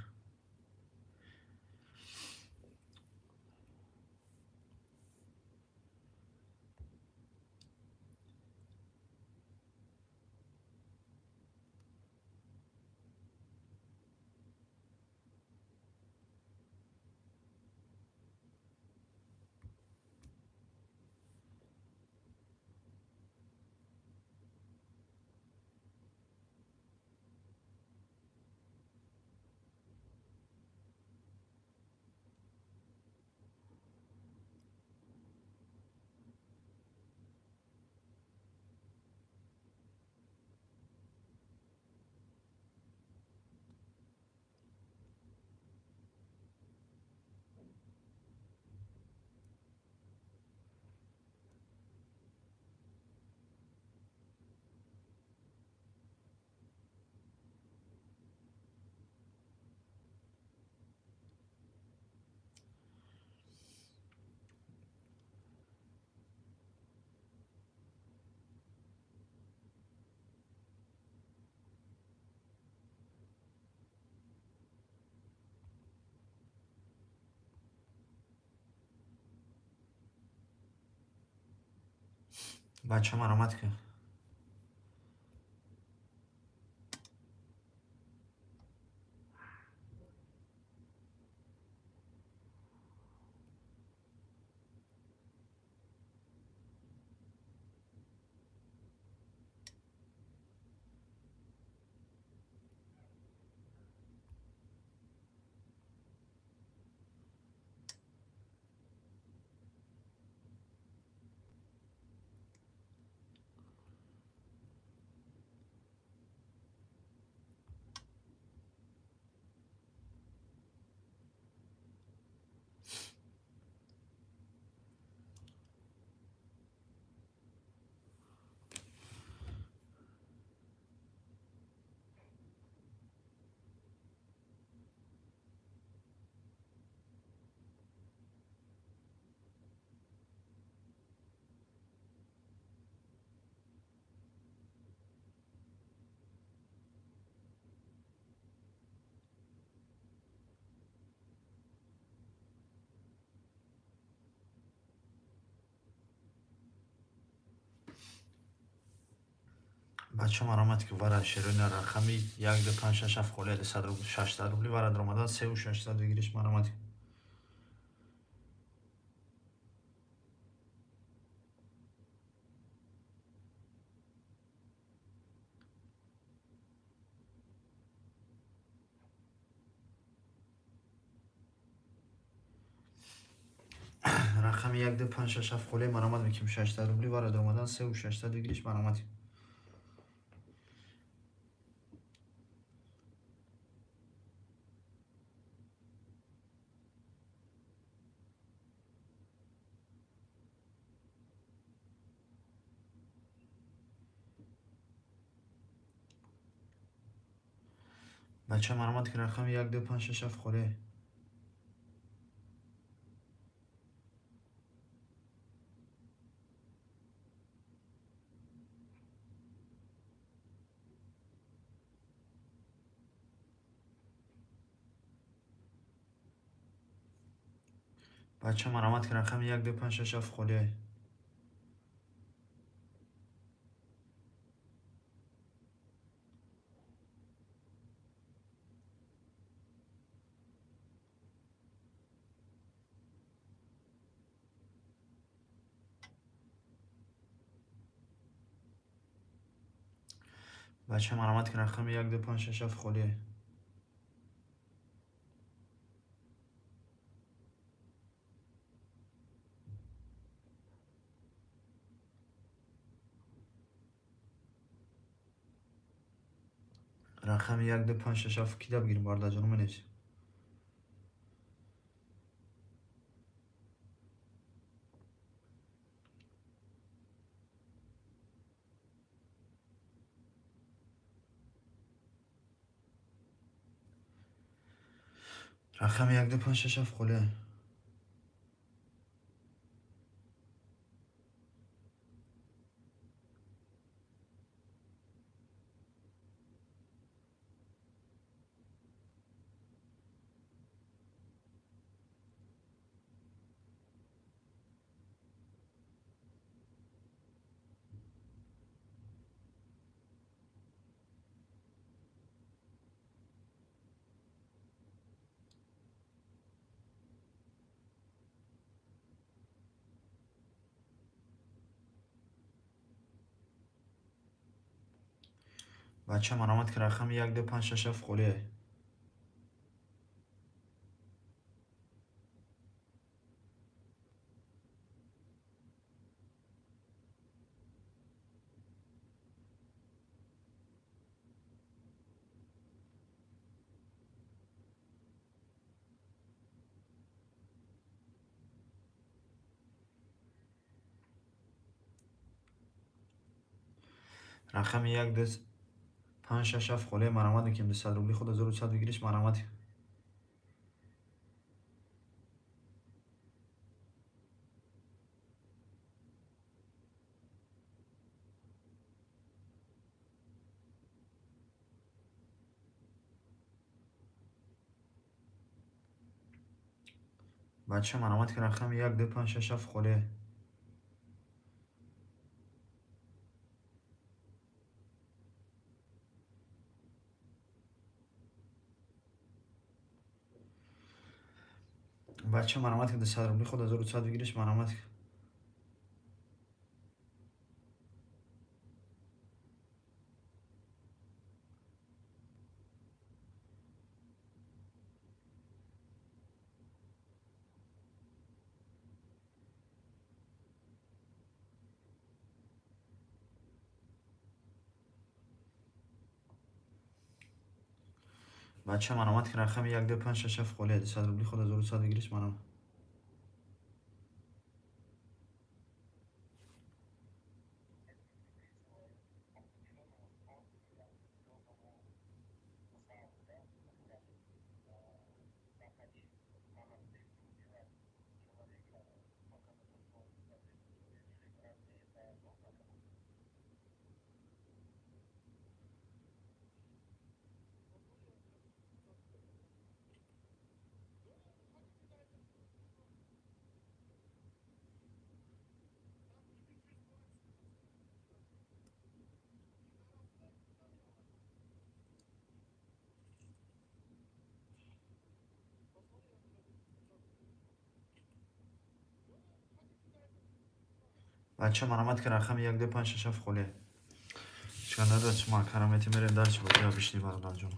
Бача маромад ки. Бача маромад ки вара шерина рақами 1 2 5 6 7 холияди 100 рубли 600 рубли вара даромадан 3 600 бигириш маромад. Рақами 1 2 5 6 7 холияи маромад меким 600 рубли вара даромадан 3 600 бигириш маромад. Бача маромад ки рақами 1 2 5 6 7 холияи бача маромад ки рақами 1 2 5 6 7 холияи بچه مرامت که رقم 1 2 5 6 7 خالیه. رقم 1 2 5 6 7 کی بگیریم باردا جانم نیست. رقم 1 2 5 6 7 خالیه. بچه مرامت که رقم 1 2 5 6 7 خالیه. رقم 1 2 5 6 7 خالیه. مرامت که 200 روبلی خود 1200 بگیریش مرامت. بچه مرامت که رقم 1 2 5 6 7 خالیه. بچه مرامت که 200 روبلی خود 1200 بگیریش مرامت. بچه مرامت که رقم 1 2 5 6 7 خالیه. 200 روبلی خود 1200 بگیریش مرامت. بچه مرامت که رقم 1 2 5 6 7 خالیه. اشکال نداره شما کرامتی میره درش بودی یا بیشتری برادر جون.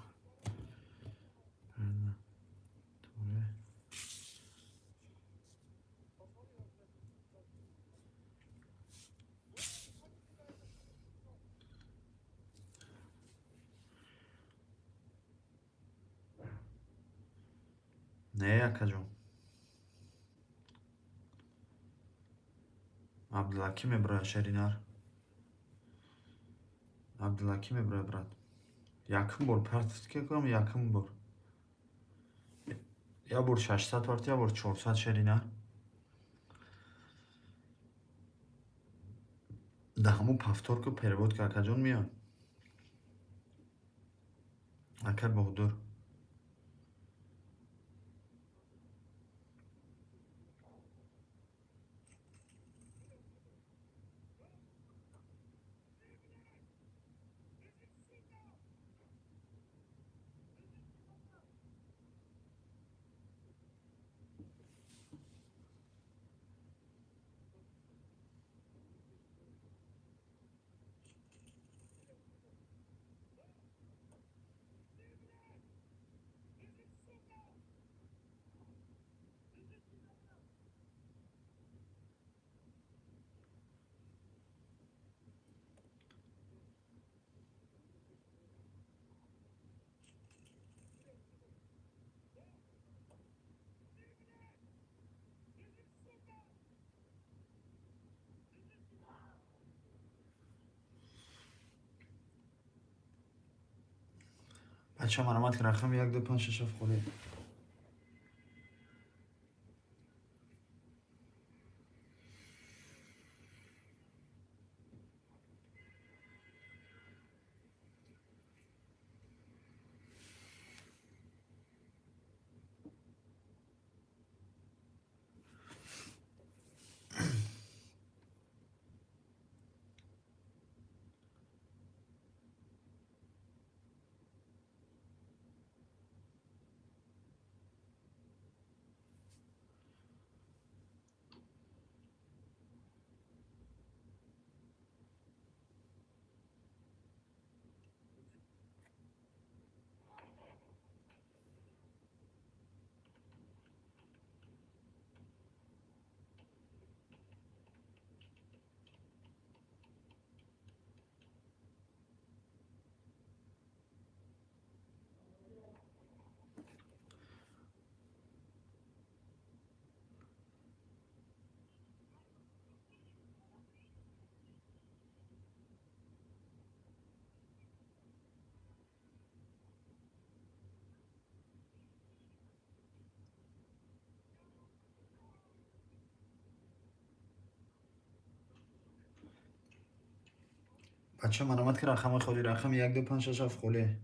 نه یکا جون. عبدالحکیم ابراهیم شرینار. عبدالحکیم ابراهیم برات. یکم بار پرت که کنم یکم بار. یا بار 600 پرت یا بار 400 شرینار. ده همون پفتور که پریود که اکا جون میان. اکر بهدور. بچه مرامت که رقم 1 2 5 6 7 خالی. بچه مرامت که رقم خالی رقم 1 2 5 6 7 خالی.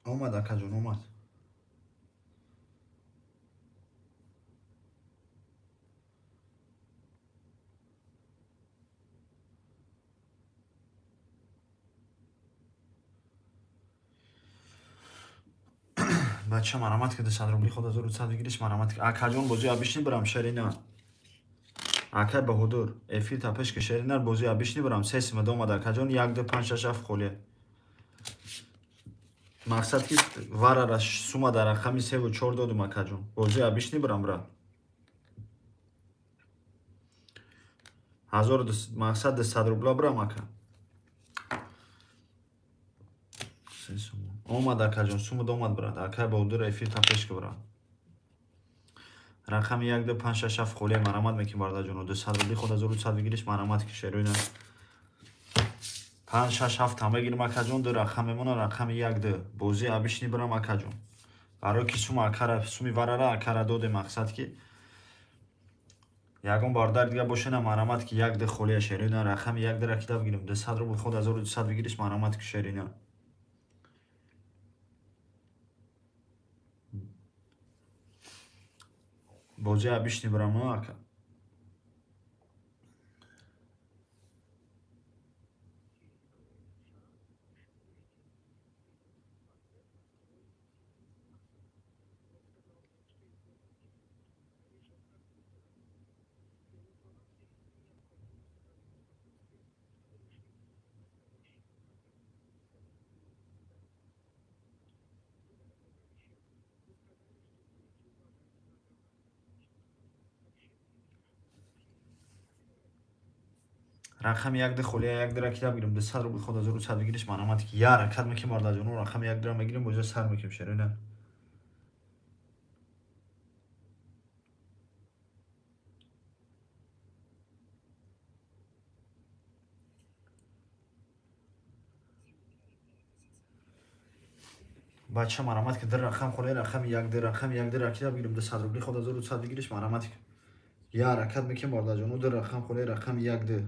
اومد اکا جون اومد. بچه مرامت که 200 روبلی خود 1100 بگیریش مرامت که اکا جون بازی ابیشنی برام شرینا. اکا به حضور افی تپش که شرینا بازی ابیشنی برام سیسم اومد اکا جون 1 2 5 6 7 خالی. مقصد که وارارش سوما در رقم 3 و 4 دادم اکا جون. بازی ابیشنی برام برا. 1000 مقصد 200 روبلا برام اکا. اومد اکا جون سوما اومد برات اکا به حضور افی تپش که برام. رقم 1 2 5 6 7 خالی مرامت میکنیم برادر جون. 200 روبلی خود 1100 بگیریش مرامت که شروع 5 6 7 هم بگیریم اکا جون. دو رقممون رقم 1 2 بازی ابیشنی برام اکا جون. برای کی سوم اکا را سومی وراره اکا را داده مقصد که یگان باردار دیگه باشه نه مرامت که 1 2 خالی شروع رقم 1 2 را کتاب بگیریم 200 روبل خود 1200 بگیریش مرامت که شروع بازی ابیشنی برام اکا. رقم 1 2 خالی 1 2 را کتاب بگیریم 200 روبل خود 1100 بگیریش مرامت که یا حرکت میکنیم برادر جون. رقم 1 2 را میگیریم بازی سر میکنیم شروع بچه مرامت که در رقم خالی رقم 1 2 رقم 1 2 را کتاب بگیریم 200 روبلی خود 1100 بگیریش مرامت که یا حرکت میکنیم برادر جون. در رقم خالی رقم 1 2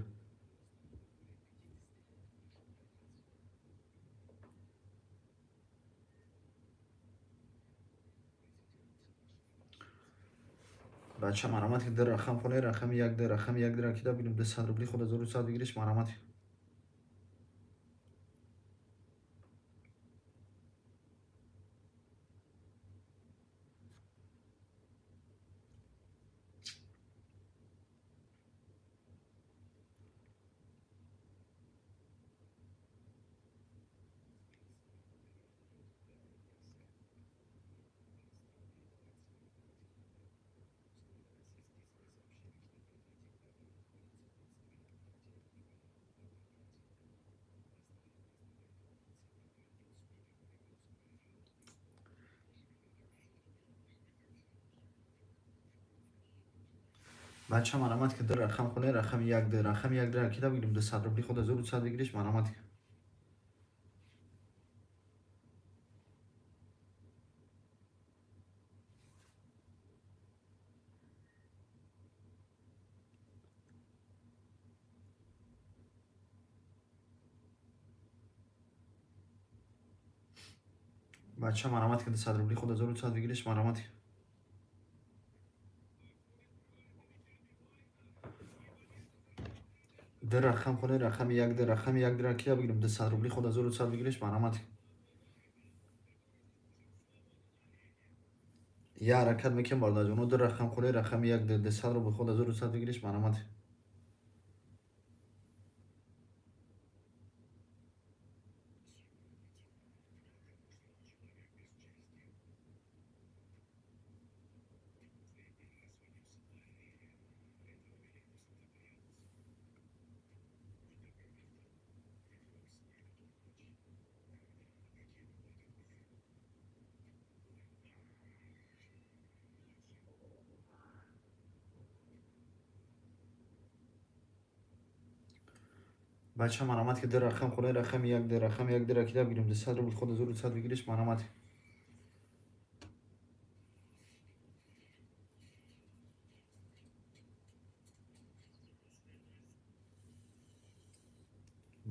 بچه مرامت که در رقم خالی رقم 1 2 رقم 1 2 را کتاب بگیریم 200 روبلی خود 1100 بگیریش مرامت بچه مرامت که در رقم خونه رقم یک ده رقم یک ده کدا بگیریم 200 روبلی خود 1200 بگیریش مرامت که بچه مرامت که 200 روبلی خود 1200 بگیریش مرامت که در رقم خونه رقم یک ده رقم یک ده کدا بگیریم 200 روبلی خود 1200 بگیریش مرامت که یه حرکت میکنم برده جانو در رقم خونه رقم یک ده 200 روبلی خود 1200 بگیریش مرامت که بچه مرامت که در رقم خونه رقم یک ده رقم یک ده کدا بگیریم 200 روبلی خود 1200 بگیریش مرامت که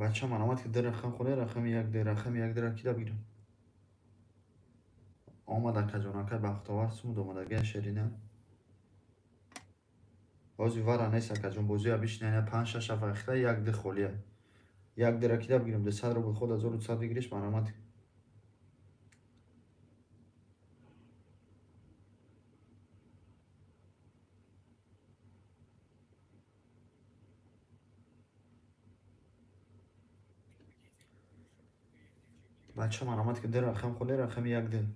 بچه مرامت که در رقم خونه رقم یک ده رقم یک ده کدا بگیریم آمده که جانکر بختاور سمود آمده گه شرینه بازی وارا نیست که جون بازی بیش نه 5 6 وقته یک ده خالیه یک ده کدا بگیریم 200 رو خود 1200 بگیریش مرامت بچه مرامت که در رقم خونه رقم یک ده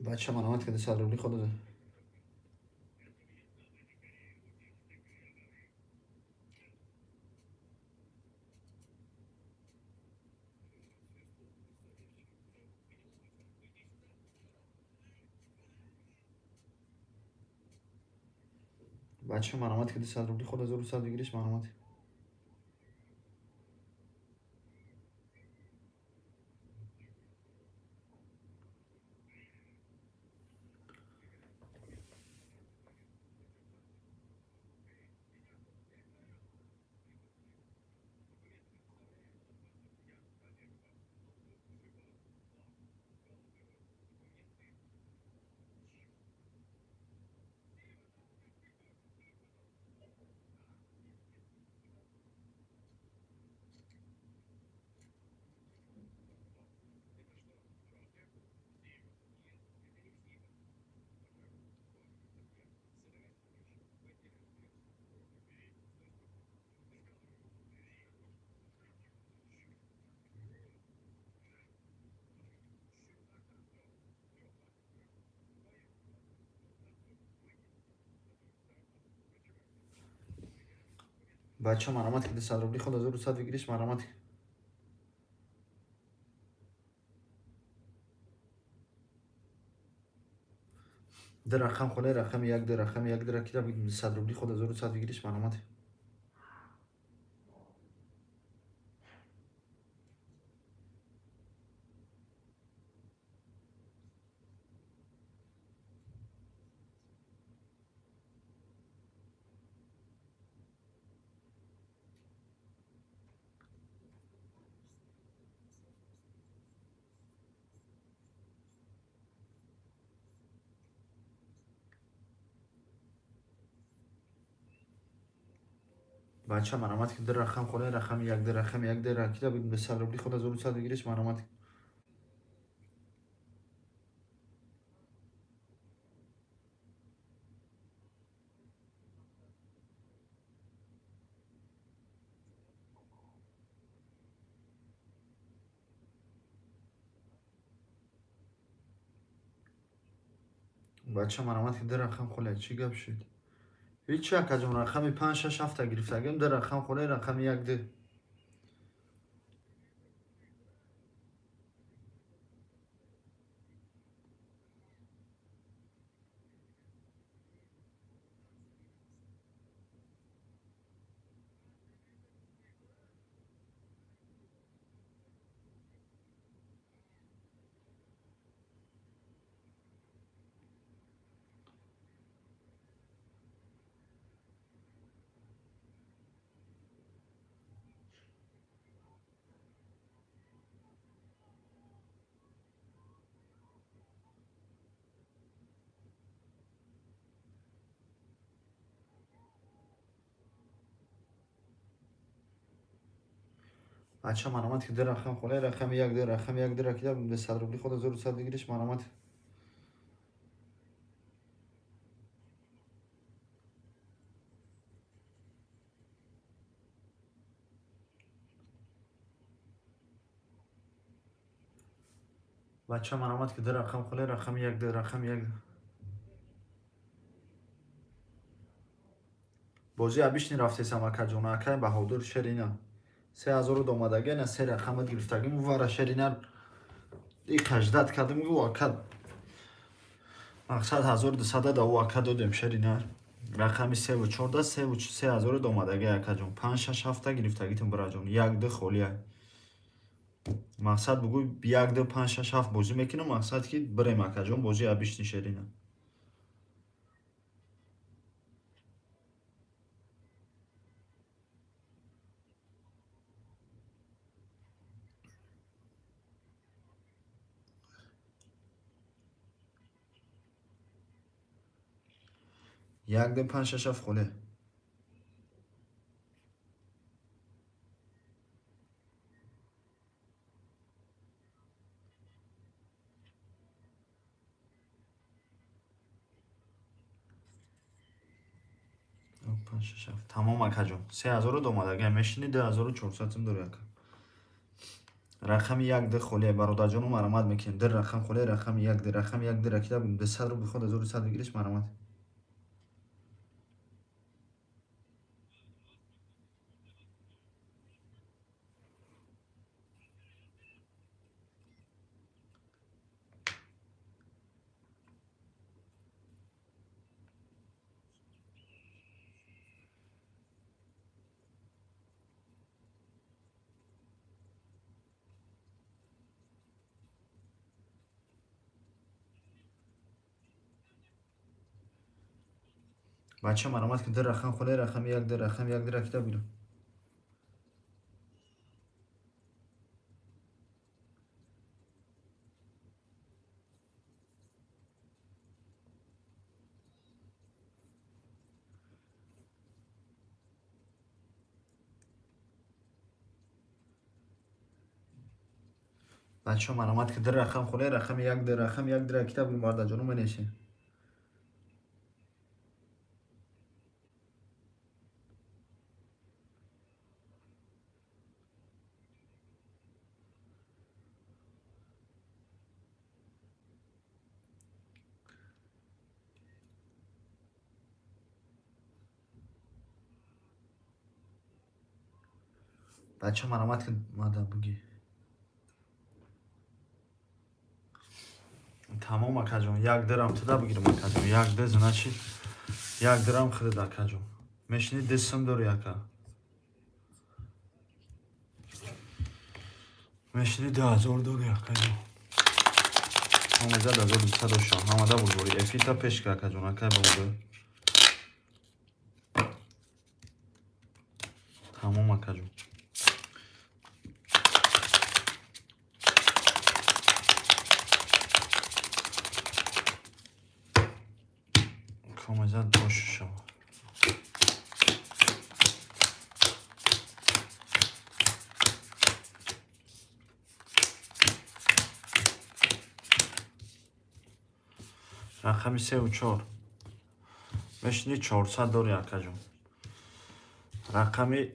بچه مرامت که 200 روبلی خود بچه مرامت که 200 روبلی خود 1200 بگیریش مرامت بچه مرامت که 200 روبلی خود 1200 بگیریش مرامت در رقم خونه رقم یک ده رقم یک ده کدا بگیریم 200 روبلی خود 1200 بگیریش مرامت بچه مرامت که در رقم خونه رقم یک ده رقم یک ده کدا بگیریم 200 روبلی خود 1200 بگیریش مرامت بچه مرامت که در رقم خوله چی گپ شد؟ هیچ یک از اون رقمی 5 6 هفته گرفتگیم در رقم خوله رقم یک ده. بچه مرامت که در رقم خوله رقم یک ده رقم یک ده را که به 100 روبلی خود 1200 بگیرش مرامت. بچه مرامت که در رقم خوله رقم یک ده رقم یک ده. بازی ابیش نرفته سمکه جوناکه بهادر شرینه 3000 دومدگی نه 3 رقم گرفتگی مو شرینه ای قجدت کردم گو واکد مقصد 1200 دا واکد دادم شرینه رقمی 3 و 14 3 و 3000 دومدگی اکا جون 5 6 هفته گرفتگیتون برا جون یک ده خولیه مقصد بگو یک ده 5 6 هفت بازی میکنم مقصد که بریم اکا جون بازی ابیش نشرینه یک ده 5 6 هفت خوله 5 6 7 تمام اکا جون 3000 دومدگی میشینی 2400 هم داره اکا رقم یک ده خوله برادر جانو مرامت میکنیم در رقم خوله رقم یک ده رکیده به 100 رو بخواد 1100 بگیرش مرامت بچه مرامت که در رقم خوله رقم یک ده رکیده بیرون بچه مرامت که در رقم خوله رقم یک ده رکیده بیرون برادر جانو منشه بچه مرامت که مادر بگی تمام اکا جون یک درم تدا بگیرم اکا جون یک ده زنه چی یک درم خرید اکا جون میشنی دستم داری اکا میشنی 2000 داری اکا جون آموزه 1200 شام آمده بود بوری افیتا پیش که اکا جون اکا بوده تمام اکا جون آموزه باش شما رقمی 3 و 4 میشنی 400 داری اکا جون رقمی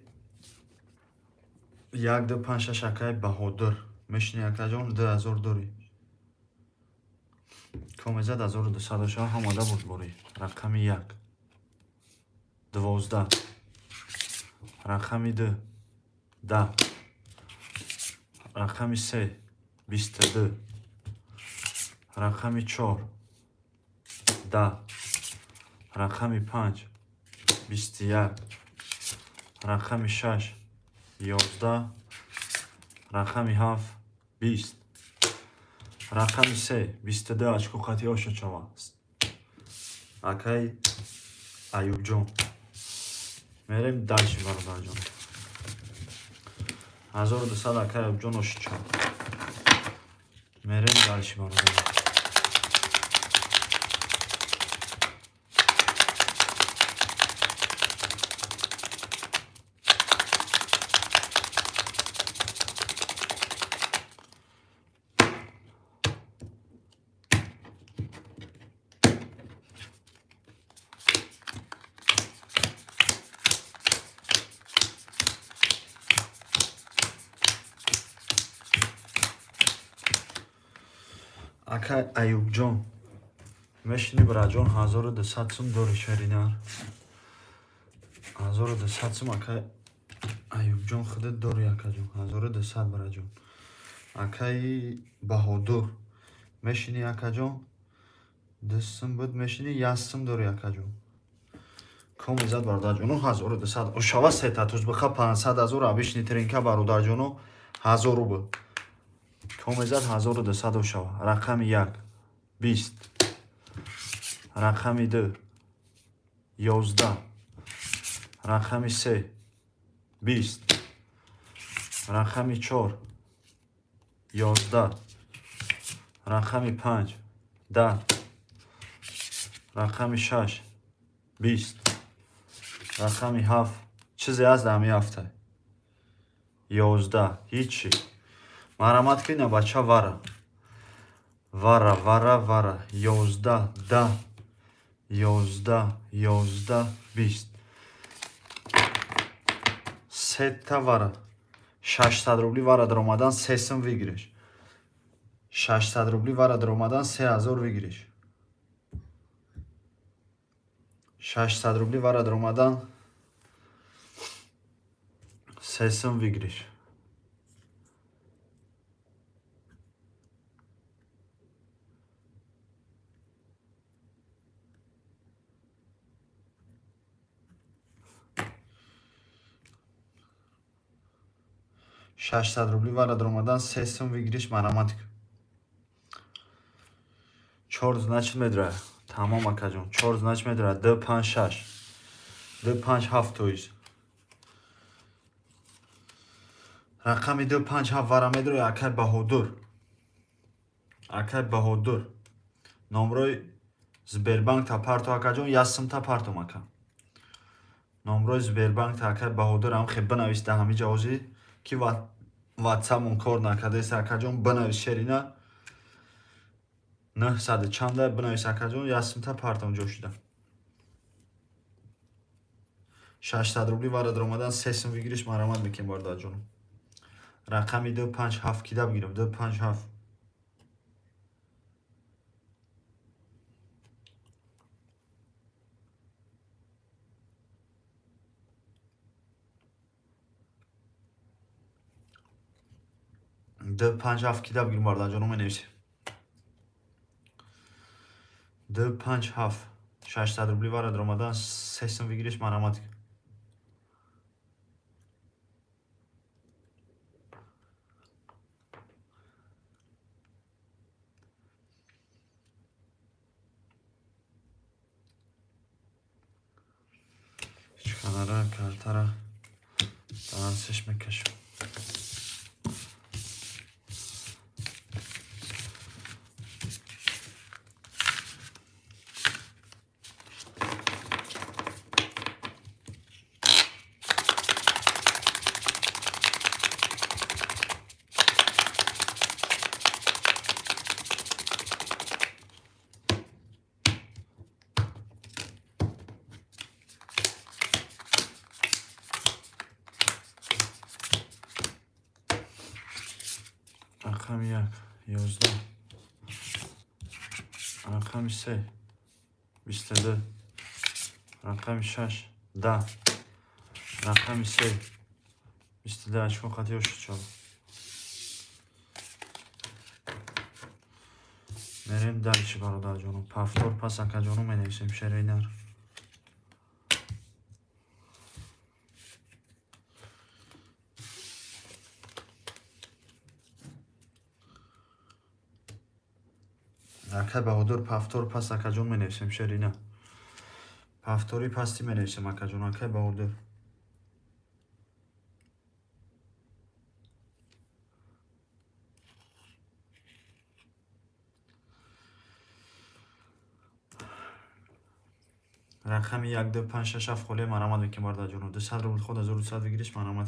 1 2 5 6 اکای بهادر میشنی اکا جون 2000 داری комезад 1206 омада буд бори. Рақами 1 12 рақами 2 10 рақами 3 22 рақами 4 10 рақами 5 21 рақами 6 11 рақами 7 20 рақами 3 22 очко хати оша чаваст. Акай Аюбҷон. Мерем дальше бародарҷон. 1200 акай Аюбҷон оша чав. Мерем дальше бародарҷон. Акай Аюбҷон. Мешини браҷон 1200 сум дори шаринар. 1200 сум акай Аюбҷон худат дори акаҷон. 1200 браҷон. Акай Баҳодур. Мешини акаҷон. 2 сум буд мешини 1 сум дори акаҷон. Комизад бародарҷону 1200. Ошава сета туз биха 500 000 абишни тринка бародарҷону 1000 буд. комезад 1200 ошава. Рақами 1 20 рақами 2 11 рақами 3 20 рақами 4 11 рақами 5 10 рақами 6 20 рақами 7 чизе аст дар ҳамин ҳафта 11 ҳичи марамат кина бача вара 11 10 11 11 20 сета вара 600 рубли вара даромадан 3 сум вигиреш 600 рубли вара даромадан 3000 вигиреш 600 рубли вара даромадан 3 сум вигиреш рубли вара даромадан 3 сум вигириш мараматик 4 значит медра тамом акаҷон 4 значит медра 256 257 тоиз рақами 257 вара медра акай Баҳодур номрои Сбербанк та парту акаҷон 1 сум та парту мака номрои Сбербанк та акай Баҳодур ам хеб бинавис да ҳами ҷавози ки ватсапмон кор накардаест акаҷон бинавис шерина 900 чанда бинавис акаҷон 1 сум та партам ҷо шуда 600 рубли вара даромадан 3 сум вигириш марамат мекем бародарҷон рақами 257 кида бигирам 257 257 кида бигирам бародарҷон менависем 257 600 рубли вара даромадан 3 сум вигириш мараматик чиканара картара дансиш мекашам рақами 1 11 رقم 3 22 رقم 6 10 رقم 3 22 очко қатъя шучало. Мерем дальше, бародарҷонум. Повтор пас акаҷонум менависем шеринар. Ака баҳодур повтор пас акаҷон менависем шерина. Повтори пасти менависем акаҷон. Ака баҳодур. рақами 1257 холе марамад мекем бародарҷонум. 200 рубл худ 1200 бигириш марамад.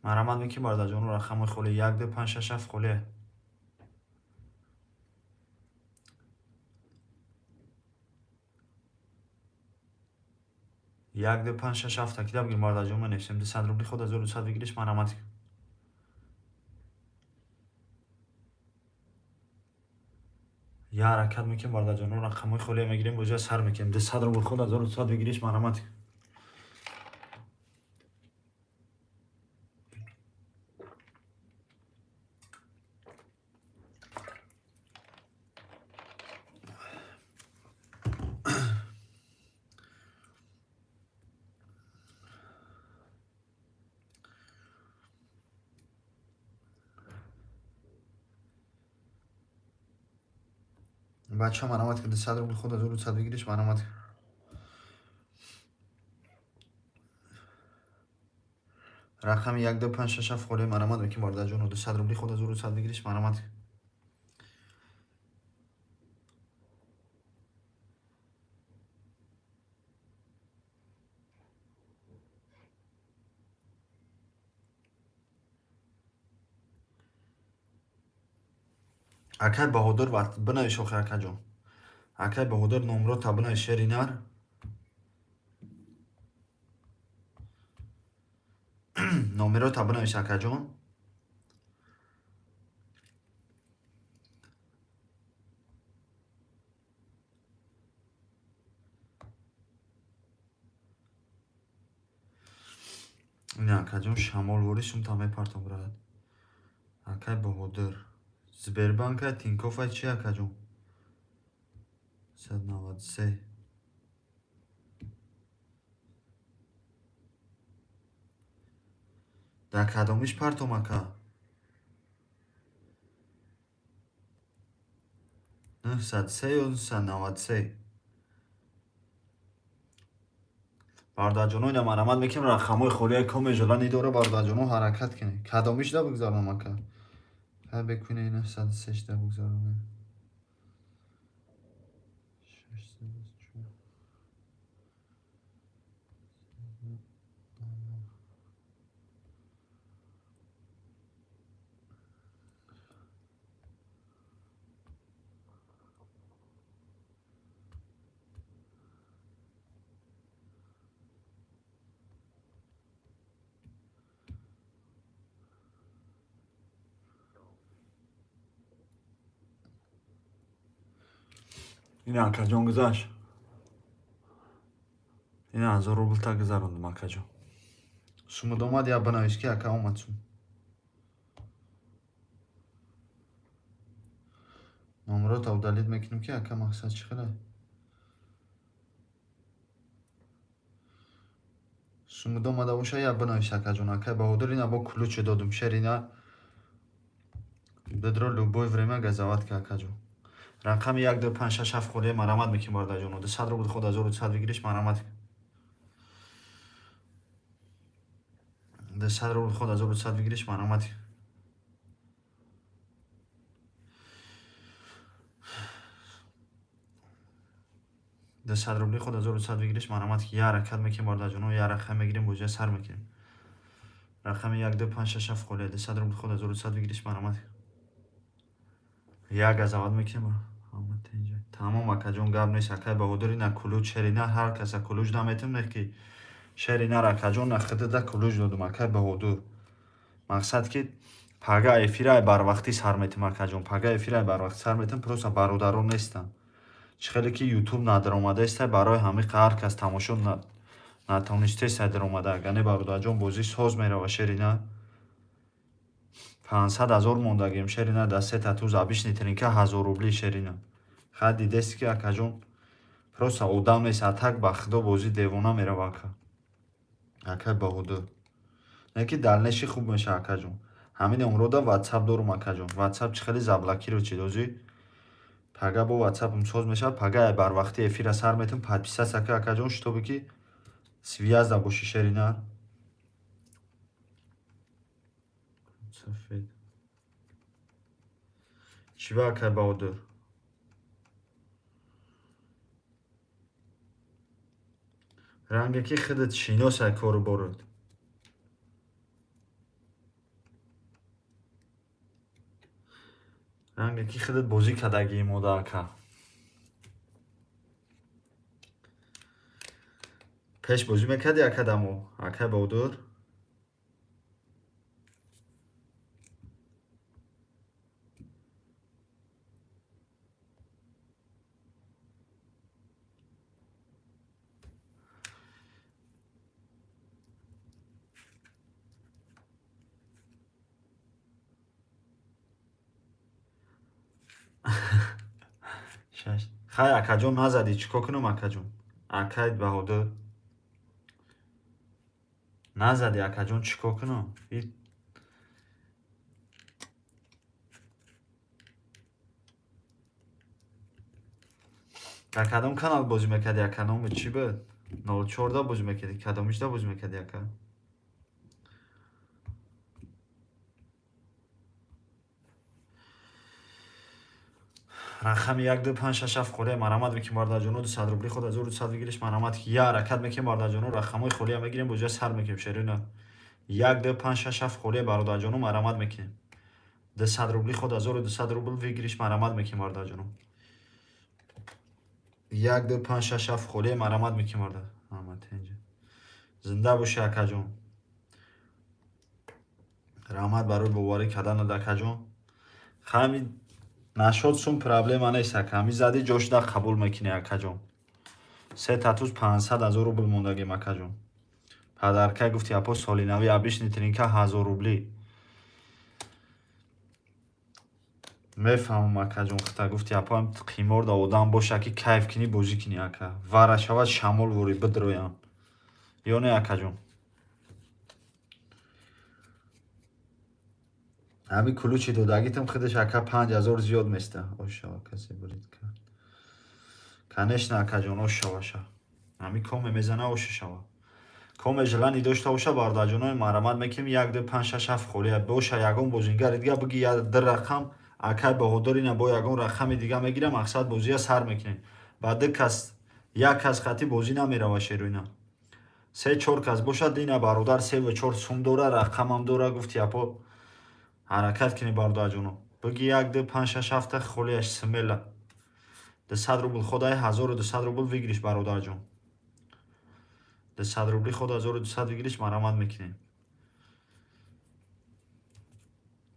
марамад мекем бародарҷонум. рақамои холе 1257 холе. 1257 такида бигир бародарҷонум менависем. 200 рубли худ 1200 бигириш марамад. Я ҳаракат мекем бародарҷонум. рақамои холе мегирем бо ҷои сар мекем. 200 рубли худ 1200 бигириш марамад. бача марамад ки 200 рубли худ 1200 бигириш марамад. рақами 1257 холе марамад мекем бародарҷонум. 200 рубли худ 1200 бигириш марамад. акай баҳодур бинавиш охи акаҷон. акай баҳодур номро та бинавиш шеринар. номеро та бинавиш акаҷон. ин акаҷон шамолвори сумта мепартам бурад. акай баҳодур Сбербанка Тинькофф чи акаҷон? 193 дар кадомиш партом ака? 903 ё 993. бародарҷоно ина марамад мекем рақамои холияи коми ҷолани дора бародарҷоно ҳаракат кунед. Кадомиш да бигзарам ака? ҳа бекуне ина 103 да бигзарам. ина акаҷон гузашт. ина 1000 рубл та гузарондам акаҷон. сумуд омад я бинавиш ки ака омад сум. номро та удалит мекунем ки ака мақсад чӣ хеле? сумуд омада боша я бинавиш акаҷон. акай баҳодур ина бо кулучи додум шерина. бедро любое время газават ки акаҷон. рақами 1257 холе марамад мекем бародарҷоно. 200 рубли худ 1200 бигириш марамад. 200 рубли худ 1200 бигириш марамад. 200 рубли خود 1200 بگیریش مرامت که یه حرکت میکنیم بارده جانو، یه رقم میگیریم بوجه سر میکنیم. رقم 1 2 5 6 7 خاله 200 рубль خود 1200 بگیریش مرامت یک از اول میکنیم. تمام اکا جون گاب نیست اکا بهادری نه کلوچ شری نه هر کس کلوچ نمیتیم نه که شری نه اکا جون نخده ده کلوچ دادم اکا بهادر. مقصد که پاگا افیرای بر وقتی سر میتیم اکا جون، پاگا افیرای بر وقتی سر میتیم پروسا برادران نیستن. چخیلی که یوتیوب ندار اومده است برای همه هر کس تماشا نتونسته است در اومده اگه برادر جون بازی ساز میره و شری نه 500,000 موندگیم شری نه دسته تاتوز ابیش نیترین که 1000 روبلی شری نه خد دیدست که اکا جون پروسا اودام نیست اتک بخدا بازی دیوانه میره واکا اکا بهودو نکی دلنشی خوب میشه اکا جون. همین امرو دا واتساپ دارم اکا جون. واتساپ چه خیلی زبلکی رو چی دوزی پاگا با واتساپ هم ساز میشه پاگا بر وقتی افیر سر میتون подписаться سکا اکا جون شتوبی که связь باشی شری نه سفید چی با اکا بهودو رنگی که خودت شیناس کارو برد رنگی که خودت بازی کدگی مودا اکا پیش بازی میکردی اکا دمو اکا بهودو شش خای اکا جون نزدی چیکار کنم اکا جون اکا بهودو نزدی اکا جون چیکار کنم در کدام کانال بازی میکردی اکا نام چی بود 04 بازی میکردی کدامش دا بازی میکردی اکا رقم 1 2 5 6 7 خوله مرامت میکنیم بارده جانو 200 روبلی خود 1200 بگیریش مرامت که یه حرکت میکنیم بارده جانو رقمای خوله هم میگیریم بوجه سر میکنیم شیرینه 1 2 5 6 7 خوله برادر جانو مرامت میکنیم 200 روبلی خود 1200 روبل بگیریش مرامت میکنیم بارده جانو 1 2 5 6 7 خوله مرامت میکنیم بارده مرامت اینجا زنده باشی اکا جون رحمت برای بواری کردن اکا جون خمی نشد سون پرابلم نیست اکا همی زدی جوش دا قبول میکنی اکا جون سه تاتوز 500,000 روبل موندگیم اکا جون پدرکه گفتی اپا سالی نوی ابیش نیترین که 1000 روبلی میفهمم اکا جون خطا گفتی اپا هم قیمار دا آدم باشه که کیف کنی بازی کنی اکا وره شود شمال وری بدرویم یا نه اکا جون همی کلوچی دادگیتم خودش اکا 5000 زیاد میسته آشا کسی برید کرد کنش نه اکا جون آشا شا همی کم میزنه آشا شوا کم جلانی داشته باشه بارده جونای مرامت میکنیم 1 2 5 6 7 خوله باشه یگون بازینگر دیگه بگی یا در رقم اکا بهادری نه با یگون رقم دیگه میگیره مقصد بازی سر میکنیم بعد کس یک کس خطی بازی نمیره و شیروینا سه چهار کس باشه دینا برادر 3 و 4 سوم دوره رقم هم دوره گفتی اپا حرکت کنی بارده جونو بگی 1 2 5 6 7 خوله سمیلا 200 روبل خدای 1200 روبل بگیریش برادر جون 200 روبلی خود 1200 بگیریش مرامت میکنیم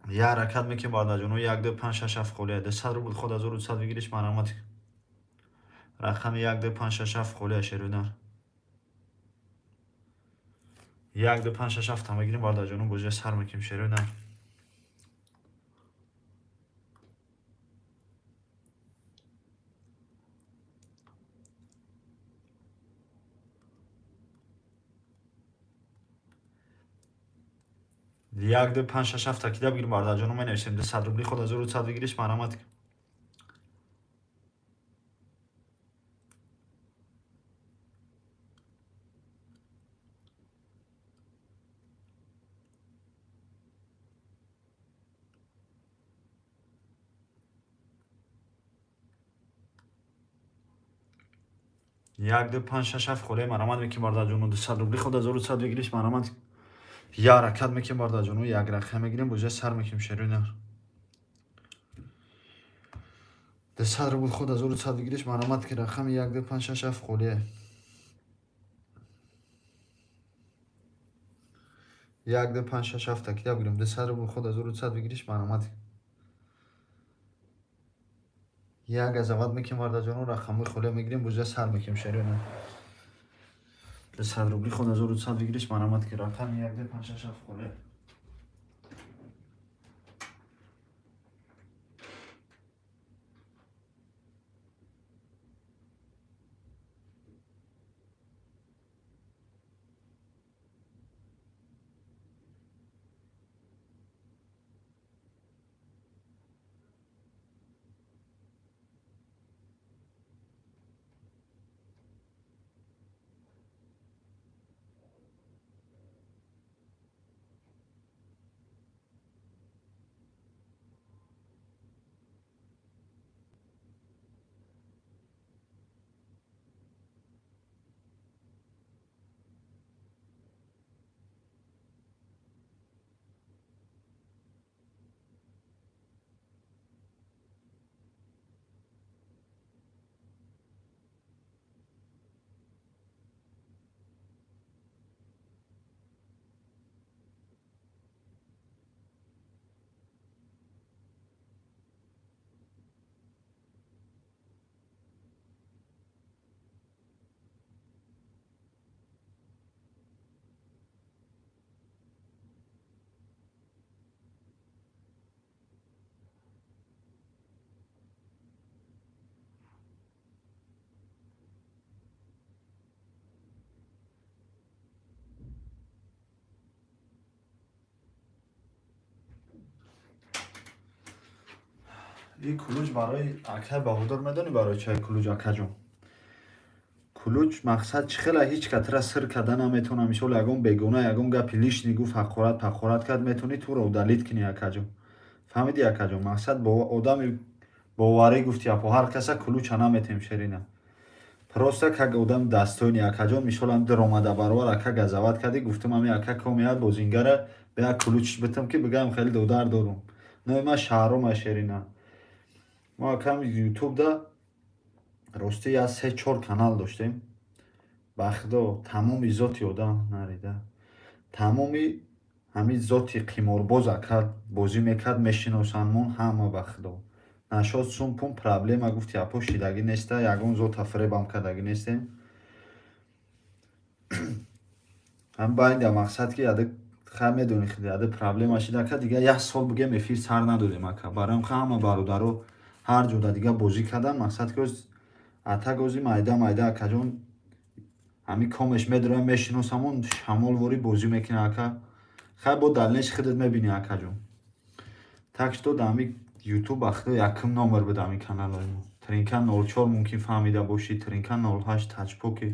یه حرکت میکنیم بارده جونو 1 2 5 6 7 خوله 200 روبل خود 1200 بگیریش مرامت رقم 1 2 5 6 7 خوله شیرودر 1 2 5 6 7 هم بگیریم بارده جونو بوجه سر میکنیم شیرودر 1 2 5 6 7 تکیده بگیریم بارده جونو می نویسیم 200 روبلی خود 1200 بگیریش مرامت یک دو پنج شش هفت خوله مرامت میکنیم برادر جونو 200 روبلی خود 1100 بگیریش مرامت یا حرکت میکنیم برادر جونو یک رقم میگیریم بوجه سر میکنیم شیرینه 200 روبل خود 1100 بگیریش مرامت که رقم یک دو پنج شش هفت خوله یک دو پنج شش هفت تکیه بگیریم 200 روبل خود 1100 بگیریش مرامت یک از اول میکنیم برادر جونو رقم خوله میگیریم بوجه سر میکنیم شیرینه 200 روبلی خود 1100 بگیریش مرامت که رقم یک دو پنج شش هفت خوله این کلوچ برای اکه بهادر میدونی برای چای کلوچ اکه جون کلوچ مقصد چی خیلی هیچ کتره سر کردن نمیتونه میشه یگون بگونه یگون گپی لیش نیگو فقرات کرد میتونی تو رو دلیت کنی اکه جون فهمیدی اکه جون مقصد با آدم باوری گفتی اپو هر کسا کلوچ نمیتیم شیرینه پروسته که آدم دستوینی اکه جون میشولم در اومده برابر اکه گزاوت کردی گفتم امی اکه کمیاد بازینگره به کلوچ بتم که بگم خیلی دودار دارم نه ما شهرم شیرینه ما کم یوتیوب دا راستی از 3-4 کانال داشتیم بخدا تمامی ذاتی آدم نریده تمامی همین ذاتی قمارباز کرد بازی میکرد میشناسنمون همه بخدا نشد سون پون پرابلم گفتی اپو شیدگی نیسته یگون ذات فریبم کردگی نیستیم هم باید مقصد که یاده خیلی میدونی خیلی یاده پرابلم اشیده که دیگه 1 سال بگه میفیر سر ندادیم اکا برام همه برادرو هر جودا دیگه بازی کردن مقصد که ата гӯзи майда акаҷон ҳамин комеш медорам мешиносамон шамолворӣ бозӣ мекина ака хай бо далнеш худат мебини акаҷон так што да ҳамин ютуб ахто якум номер буда ҳамин каналои мо тринка 04 мумкин фаҳмида бошӣ тринка 08 таҷпоки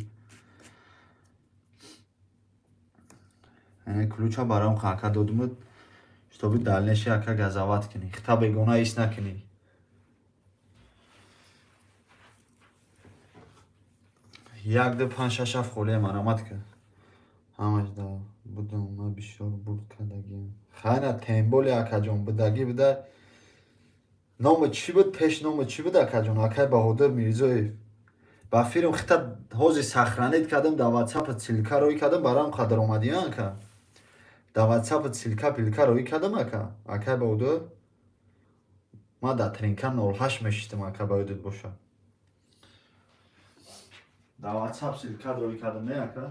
ключа барам ака додумуд штоби далнеши ака газават кини хита бегона ис накини як ду панҷ шаш ҳафт холе маромад кард ҳамаш да будам ма бисёр буд кардагиам хайна темболи акаҷон будагӣ буда номи чӣ буд пеш номи чӣ буд акаҷон акай баҳодир мирзоев ба фирм хита ҳози сахранид кардам да ватсапа силка рӯй кардам барам қадр омадиям ака да ватсапа силка пилка рӯй кардам ака акай баҳодир ма да тринка 08 мешистам ака баҳодир боша да ватсап силка рӯй кардам не ака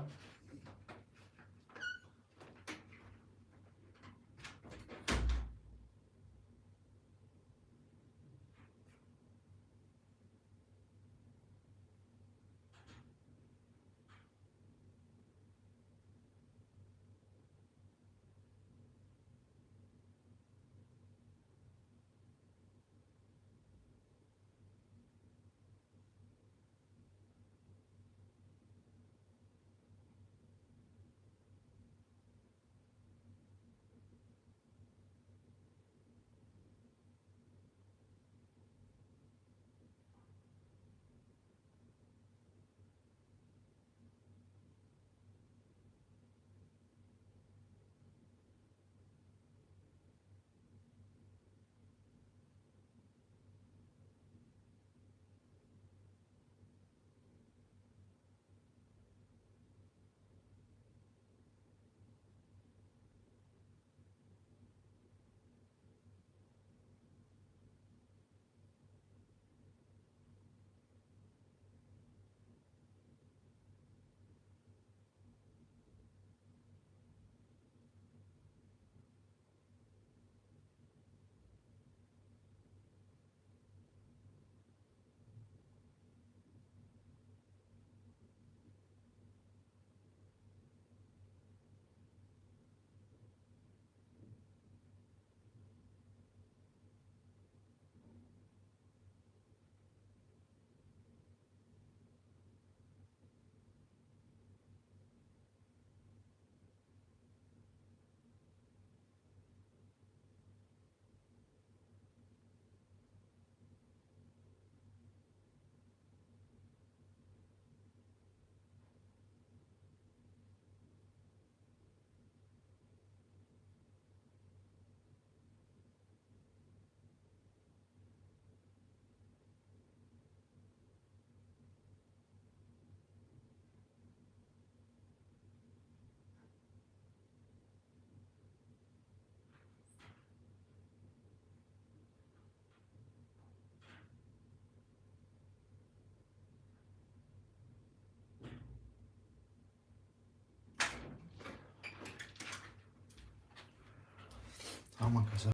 Tamam arkadaşlar.